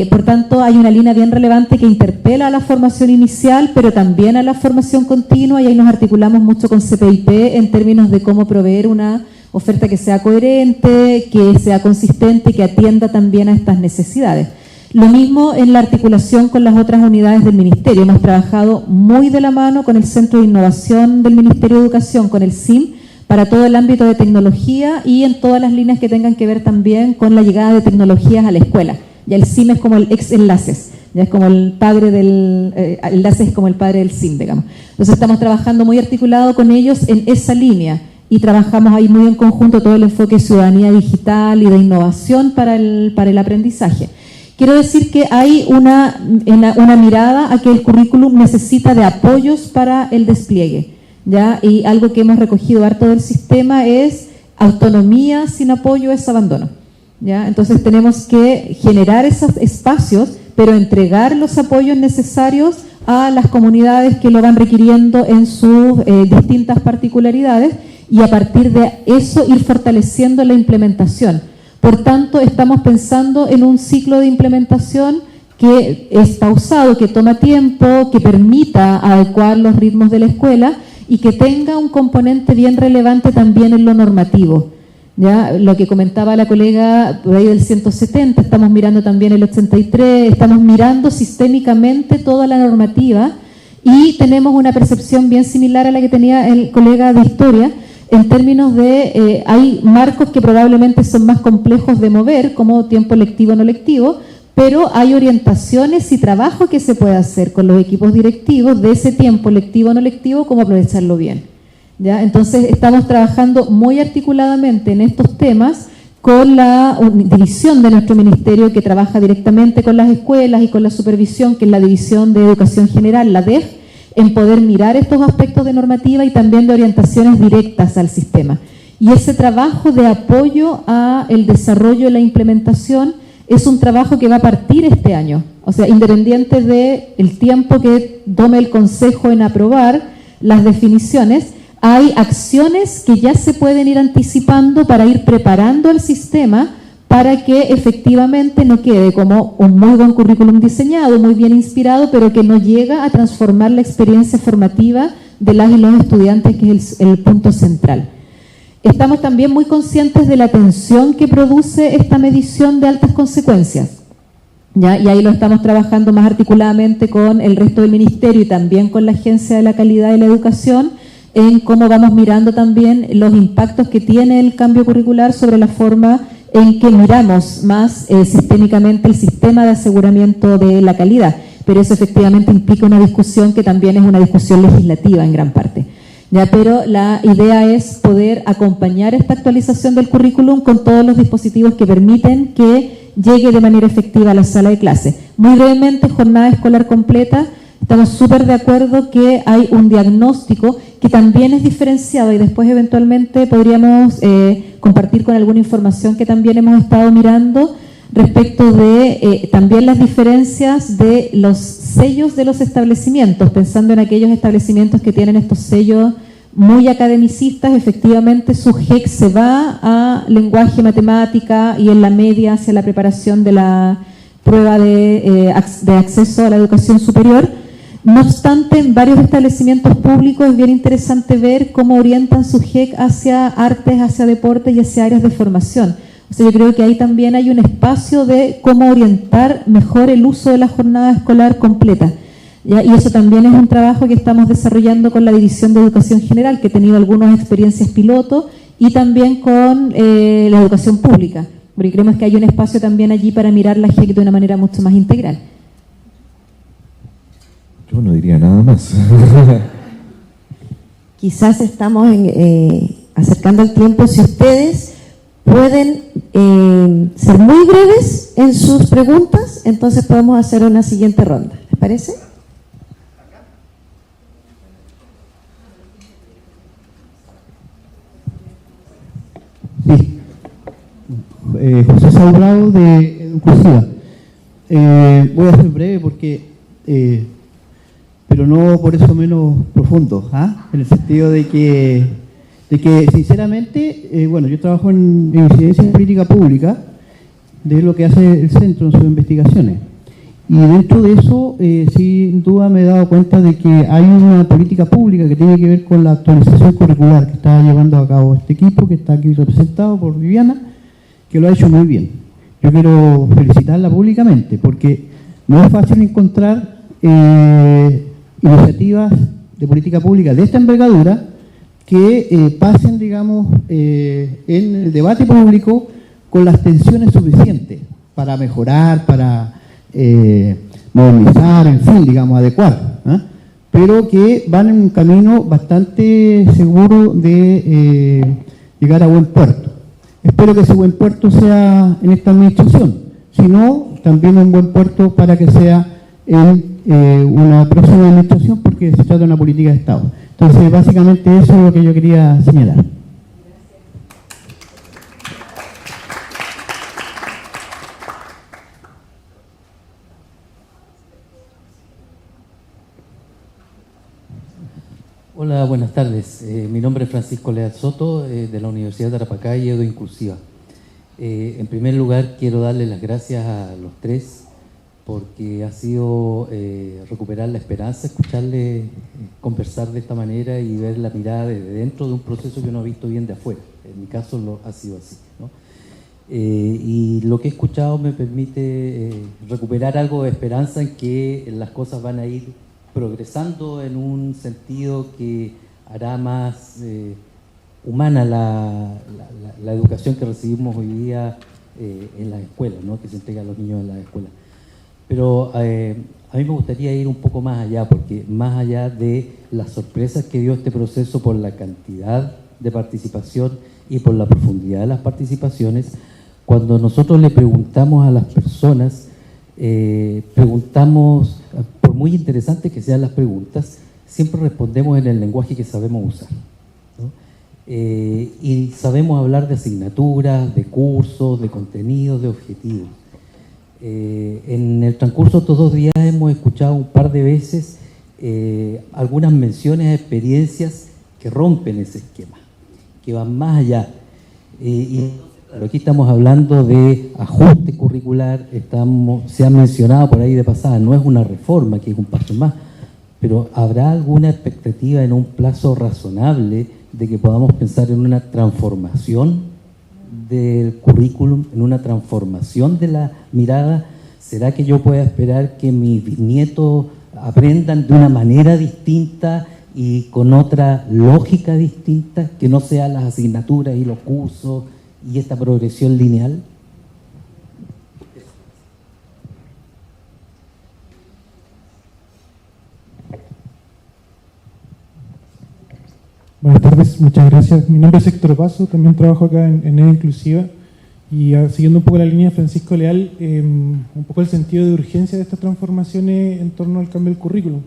Por tanto, hay una línea bien relevante que interpela a la formación inicial, pero también a la formación continua, y ahí nos articulamos mucho con CPIP en términos de cómo proveer una oferta que sea coherente, que sea consistente, que atienda también a estas necesidades. Lo mismo en la articulación con las otras unidades del Ministerio. Hemos trabajado muy de la mano con el Centro de Innovación del Ministerio de Educación, con el CIM, para todo el ámbito de tecnología y en todas las líneas que tengan que ver también con la llegada de tecnologías a la escuela. Ya el CIM es como el ex enlaces, ya es como el padre del enlaces, es como el padre del CIM, digamos. Entonces estamos trabajando muy articulado con ellos en esa línea, y trabajamos ahí muy en conjunto todo el enfoque de ciudadanía digital y de innovación para el aprendizaje. Quiero decir que hay una mirada a que el currículum necesita de apoyos para el despliegue, ¿ya? Y algo que hemos recogido harto del sistema es autonomía sin apoyo es abandono, ¿ya? Entonces tenemos que generar esos espacios, pero entregar los apoyos necesarios a las comunidades que lo van requiriendo en sus distintas particularidades, y a partir de eso ir fortaleciendo la implementación. Por tanto, estamos pensando en un ciclo de implementación que es pausado, que toma tiempo, que permita adecuar los ritmos de la escuela y que tenga un componente bien relevante también en lo normativo. ¿Ya? Lo que comentaba la colega por ahí del 170, estamos mirando también el 83, estamos mirando sistémicamente toda la normativa, y tenemos una percepción bien similar a la que tenía el colega de Historia, en términos de, hay marcos que probablemente son más complejos de mover, como tiempo lectivo no lectivo, pero hay orientaciones y trabajo que se puede hacer con los equipos directivos de ese tiempo lectivo no lectivo, cómo aprovecharlo bien. ¿Ya? Entonces estamos trabajando muy articuladamente en estos temas con la división de nuestro ministerio que trabaja directamente con las escuelas y con la supervisión, que es la División de Educación General, la DEG, en poder mirar estos aspectos de normativa y también de orientaciones directas al sistema. Y ese trabajo de apoyo al desarrollo y la implementación es un trabajo que va a partir este año. O sea, independiente del tiempo que tome el Consejo en aprobar las definiciones, hay acciones que ya se pueden ir anticipando para ir preparando el sistema para que efectivamente no quede como un muy buen currículum diseñado, muy bien inspirado, pero que no llega a transformar la experiencia formativa de las y los estudiantes, que es el punto central. Estamos también muy conscientes de la tensión que produce esta medición de altas consecuencias, ¿ya? Y ahí lo estamos trabajando más articuladamente con el resto del ministerio y también con la Agencia de la Calidad de la Educación, en cómo vamos mirando también los impactos que tiene el cambio curricular sobre la forma en que miramos más sistémicamente el sistema de aseguramiento de la calidad. Pero eso efectivamente implica una discusión que también es una discusión legislativa en gran parte. ¿Ya? Pero la idea es poder acompañar esta actualización del currículum con todos los dispositivos que permiten que llegue de manera efectiva a la sala de clase. Muy brevemente, jornada escolar completa. Estamos súper de acuerdo que hay un diagnóstico que también es diferenciado y después eventualmente podríamos compartir con alguna información que también hemos estado mirando respecto de también las diferencias de los sellos de los establecimientos, pensando en aquellos establecimientos que tienen estos sellos muy academicistas. Efectivamente su GEC se va a lenguaje, matemática y en la media hacia la preparación de la prueba de acceso a la educación superior. No obstante, en varios establecimientos públicos es bien interesante ver cómo orientan su GEC hacia artes, hacia deportes y hacia áreas de formación. O sea, yo creo que ahí también hay un espacio de cómo orientar mejor el uso de la jornada escolar completa. ¿Ya? Y eso también es un trabajo que estamos desarrollando con la División de Educación General, que ha tenido algunas experiencias piloto, y también con la educación pública, porque creemos que hay un espacio también allí para mirar la GEC de una manera mucho más integral. Yo no diría nada más. Quizás estamos acercando el tiempo. Si ustedes pueden ser muy breves en sus preguntas, entonces podemos hacer una siguiente ronda. ¿Les parece? Sí. José Saurado de Inclusiva. Voy a ser breve porque, pero no por eso menos profundo, en el sentido de que sinceramente, bueno, yo trabajo en incidencia en política pública, de lo que hace el centro en sus investigaciones. Y dentro de eso, sin duda me he dado cuenta de que hay una política pública que tiene que ver con la actualización curricular que está llevando a cabo este equipo, que está aquí representado por Viviana, que lo ha hecho muy bien. Yo quiero felicitarla públicamente, porque no es fácil encontrar iniciativas de política pública de esta envergadura que pasen, digamos, en el debate público con las tensiones suficientes para mejorar, para modernizar, en fin, digamos, adecuar, pero que van en un camino bastante seguro de llegar a buen puerto. Espero que ese buen puerto sea en esta administración, si no, también un buen puerto para que sea en una próxima administración, porque se trata de una política de Estado. Entonces, básicamente eso es lo que yo quería señalar. Hola, buenas tardes. Mi nombre es Francisco Leal Soto, de la Universidad de Tarapacá y Edo Inclusiva. En primer lugar, quiero darle las gracias a los tres, porque ha sido recuperar la esperanza, escucharle conversar de esta manera y ver la mirada desde dentro de un proceso que uno ha visto bien de afuera. En mi caso ha sido así, ¿no? Y lo que he escuchado me permite recuperar algo de esperanza en que las cosas van a ir progresando en un sentido que hará más humana la educación que recibimos hoy día en las escuelas, ¿no? Que se entrega a los niños en las escuelas. Pero a mí me gustaría ir un poco más allá, porque más allá de las sorpresas que dio este proceso por la cantidad de participación y por la profundidad de las participaciones, cuando nosotros le preguntamos a las personas, preguntamos, por muy interesantes que sean las preguntas, siempre respondemos en el lenguaje que sabemos usar, ¿no? Y sabemos hablar de asignaturas, de cursos, de contenidos, de objetivos. En el transcurso de estos 2 días hemos escuchado un par de veces algunas menciones a experiencias que rompen ese esquema, que van más allá. Y Pero aquí estamos hablando de ajuste curricular, se ha mencionado por ahí de pasada, no es una reforma, que es un paso más, pero ¿habrá alguna expectativa en un plazo razonable de que podamos pensar en una transformación del currículum, en una transformación de la mirada? ¿Será que yo pueda esperar que mis nietos aprendan de una manera distinta y con otra lógica distinta, que no sean las asignaturas y los cursos y esta progresión lineal? Buenas tardes, muchas gracias. Mi nombre es Héctor Paso, también trabajo acá en EDA Inclusiva y siguiendo un poco la línea de Francisco Leal, un poco el sentido de urgencia de estas transformaciones en torno al cambio del currículum,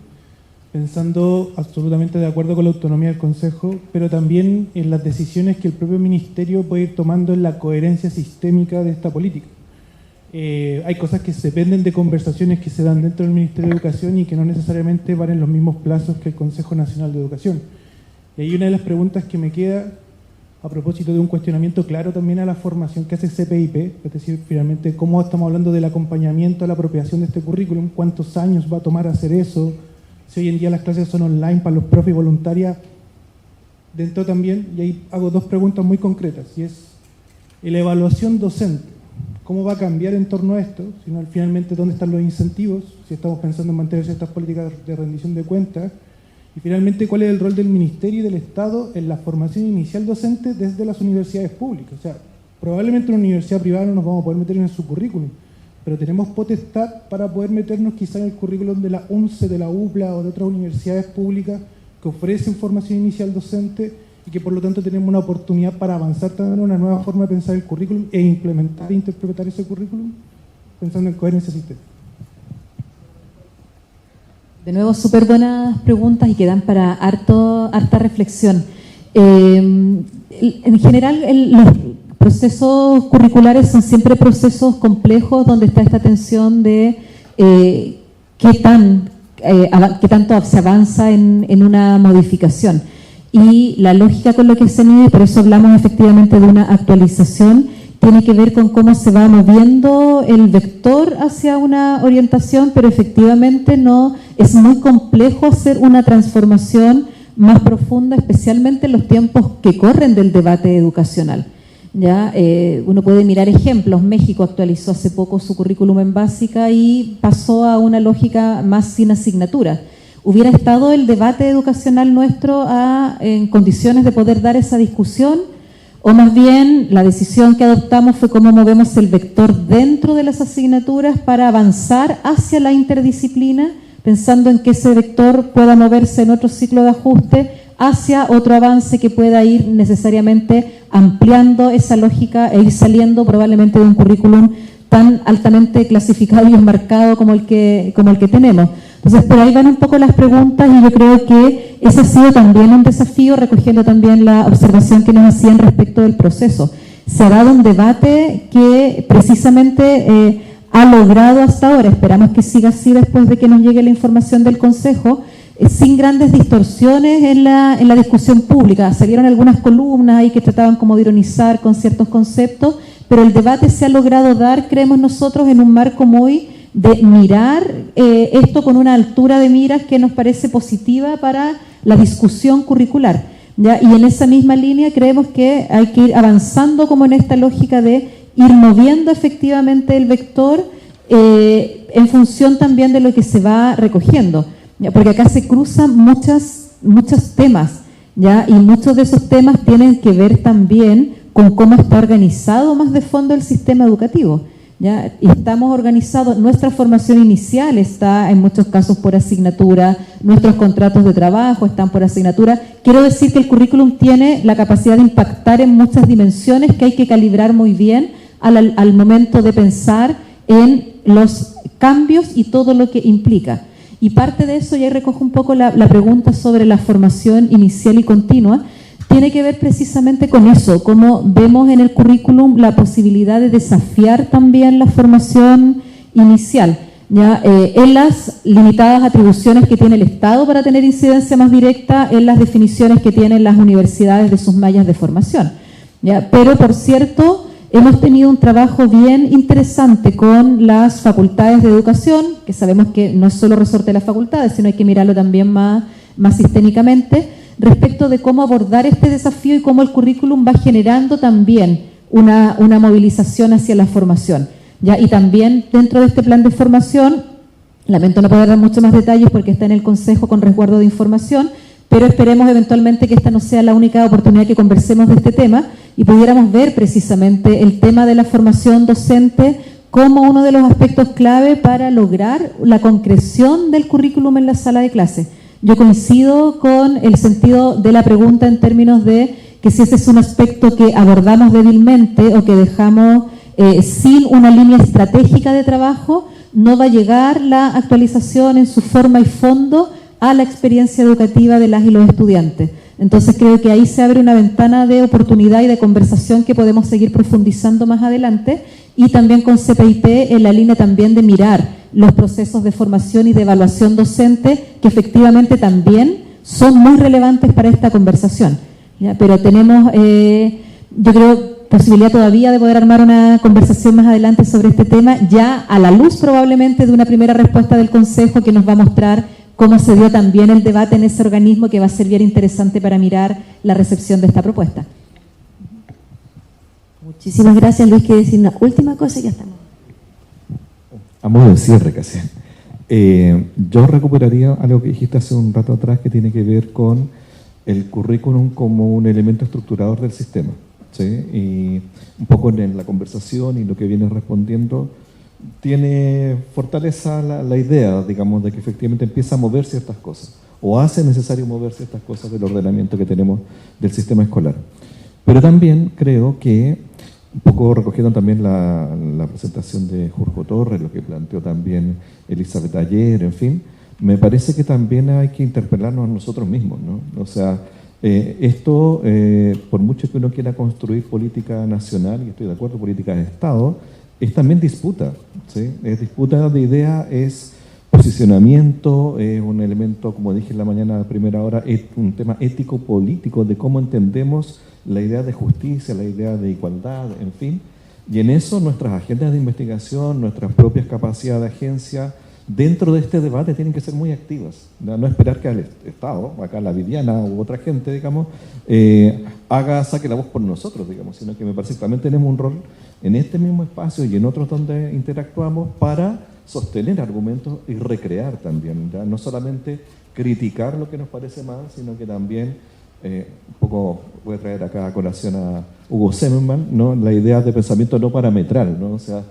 pensando absolutamente de acuerdo con la autonomía del Consejo, pero también en las decisiones que el propio Ministerio puede ir tomando en la coherencia sistémica de esta política. Hay cosas que dependen de conversaciones que se dan dentro del Ministerio de Educación y que no necesariamente van en los mismos plazos que el Consejo Nacional de Educación. Y ahí una de las preguntas que me queda, a propósito de un cuestionamiento claro también a la formación que hace CPIP, es decir, finalmente cómo estamos hablando del acompañamiento a la apropiación de este currículum, cuántos años va a tomar hacer eso, si hoy en día las clases son online para los profes voluntarias, dentro también, y ahí hago dos preguntas muy concretas, y es la evaluación docente, ¿cómo va a cambiar en torno a esto? Sino, finalmente, ¿dónde están los incentivos? Si estamos pensando en mantener ciertas políticas de rendición de cuentas. Y finalmente, ¿cuál es el rol del Ministerio y del Estado en la formación inicial docente desde las universidades públicas? O sea, probablemente en una universidad privada no nos vamos a poder meter en su currículum, pero tenemos potestad para poder meternos quizá en el currículum de la UNCE, de la UPLA o de otras universidades públicas que ofrecen formación inicial docente y que por lo tanto tenemos una oportunidad para avanzar también en una nueva forma de pensar el currículum e implementar e interpretar ese currículum pensando en coherencia sistémica. De nuevo, súper buenas preguntas y que dan para harta reflexión. En general, los procesos curriculares son siempre procesos complejos donde está esta tensión de qué tanto se avanza en una modificación. Y la lógica con lo que se mide, por eso hablamos efectivamente de una actualización, tiene que ver con cómo se va moviendo el vector hacia una orientación, pero efectivamente no es muy complejo hacer una transformación más profunda, especialmente en los tiempos que corren del debate educacional. ¿Ya? Uno puede mirar ejemplos. México actualizó hace poco su currículum en básica y pasó a una lógica más sin asignaturas. ¿Hubiera estado el debate educacional nuestro en condiciones de poder dar esa discusión? O más bien, la decisión que adoptamos fue cómo movemos el vector dentro de las asignaturas para avanzar hacia la interdisciplina, pensando en que ese vector pueda moverse en otro ciclo de ajuste hacia otro avance que pueda ir necesariamente ampliando esa lógica e ir saliendo probablemente de un currículum tan altamente clasificado y enmarcado como el que tenemos. Entonces, por ahí van un poco las preguntas y yo creo que ese ha sido también un desafío, recogiendo también la observación que nos hacían respecto del proceso. Se ha dado un debate que precisamente ha logrado hasta ahora, esperamos que siga así después de que nos llegue la información del Consejo, sin grandes distorsiones en la discusión pública. Salieron algunas columnas ahí que trataban como de ironizar con ciertos conceptos, pero el debate se ha logrado dar, creemos nosotros, en un marco muy de mirar esto con una altura de miras que nos parece positiva para la discusión curricular, ¿ya? Y en esa misma línea creemos que hay que ir avanzando como en esta lógica de ir moviendo efectivamente el vector en función también de lo que se va recogiendo, ¿ya? Porque acá se cruzan muchos temas, ¿ya? Y muchos de esos temas tienen que ver también con cómo está organizado más de fondo el sistema educativo. ¿Ya? Y estamos organizados, nuestra formación inicial está en muchos casos por asignatura, nuestros contratos de trabajo están por asignatura. Quiero decir que el currículum tiene la capacidad de impactar en muchas dimensiones que hay que calibrar muy bien al momento de pensar en los cambios y todo lo que implica. Y parte de eso, y ahí recojo un poco la pregunta sobre la formación inicial y continua, tiene que ver precisamente con eso, cómo vemos en el currículum la posibilidad de desafiar también la formación inicial, ¿ya? En las limitadas atribuciones que tiene el Estado para tener incidencia más directa en las definiciones que tienen las universidades de sus mallas de formación, ¿ya? Pero, por cierto, hemos tenido un trabajo bien interesante con las facultades de educación, que sabemos que no es solo resorte de las facultades, sino hay que mirarlo también más sistémicamente, respecto de cómo abordar este desafío y cómo el currículum va generando también una movilización hacia la formación. ¿Ya? Y también dentro de este plan de formación, lamento no poder dar mucho más detalles porque está en el Consejo con resguardo de información, pero esperemos eventualmente que esta no sea la única oportunidad que conversemos de este tema y pudiéramos ver precisamente el tema de la formación docente como uno de los aspectos clave para lograr la concreción del currículum en la sala de clase. Yo coincido con el sentido de la pregunta en términos de que si ese es un aspecto que abordamos débilmente o que dejamos sin una línea estratégica de trabajo, no va a llegar la actualización en su forma y fondo a la experiencia educativa de las y los estudiantes. Entonces creo que ahí se abre una ventana de oportunidad y de conversación que podemos seguir profundizando más adelante, y también con CPIP en la línea también de mirar los procesos de formación y de evaluación docente, que efectivamente también son muy relevantes para esta conversación. ¿Ya? Pero tenemos, yo creo, posibilidad todavía de poder armar una conversación más adelante sobre este tema, ya a la luz probablemente de una primera respuesta del Consejo que nos va a mostrar cómo se dio también el debate en ese organismo, que va a ser bien interesante para mirar la recepción de esta propuesta. Muchísimas gracias, Luis. ¿Quiere decir una última cosa y ya estamos? A modo de cierre casi. Yo recuperaría algo que dijiste hace un rato atrás, que tiene que ver con el currículum como un elemento estructurador del sistema, ¿sí? Y un poco en la conversación y lo que viene respondiendo, tiene fortaleza la idea, digamos, de que efectivamente empieza a mover ciertas cosas, o hace necesario mover ciertas cosas del ordenamiento que tenemos del sistema escolar. Pero también creo que, un poco recogiendo también la presentación de Jorge Torres, lo que planteó también Elizabeth ayer, en fin, me parece que también hay que interpelarnos a nosotros mismos, ¿no? O sea, esto, por mucho que uno quiera construir política nacional, y estoy de acuerdo, política de Estado, es también disputa, ¿sí? Es disputa de ideas, es posicionamiento, es un elemento, como dije en la mañana a primera hora, es un tema ético-político de cómo entendemos la idea de justicia, la idea de igualdad, en fin. Y en eso nuestras agendas de investigación, nuestras propias capacidades de agencia, dentro de este debate tienen que ser muy activas. No esperar que el Estado, acá la Viviana u otra gente, digamos, saque la voz por nosotros, digamos, sino que me parece que también tenemos un rol en este mismo espacio y en otros donde interactuamos para sostener argumentos y recrear también, ¿ya? No solamente criticar lo que nos parece mal, sino que también, un poco voy a traer acá a colación a Hugo Semmelmann, ¿no? La idea de pensamiento no parametral, ¿no? O sea,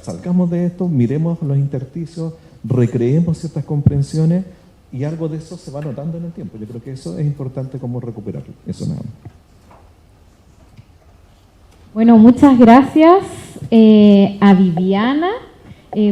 salgamos de esto, miremos los intersticios, recreemos ciertas comprensiones y algo de eso se va notando en el tiempo. Yo creo que eso es importante como recuperarlo, eso nada más. Bueno, muchas gracias a Viviana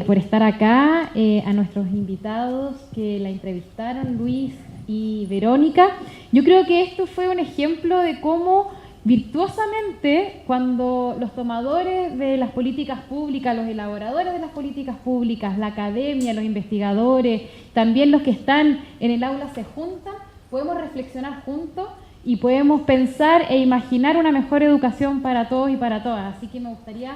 por estar acá, a nuestros invitados que la entrevistaron, Luis y Verónica. Yo creo que esto fue un ejemplo de cómo virtuosamente, cuando los tomadores de las políticas públicas, los elaboradores de las políticas públicas, la academia, los investigadores, también los que están en el aula se juntan, podemos reflexionar juntos y podemos pensar e imaginar una mejor educación para todos y para todas. Así que me gustaría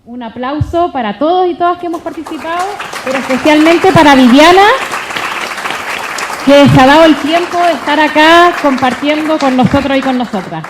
un aplauso para todos y todas que hemos participado, pero especialmente para Viviana, que se ha dado el tiempo de estar acá compartiendo con nosotros y con nosotras.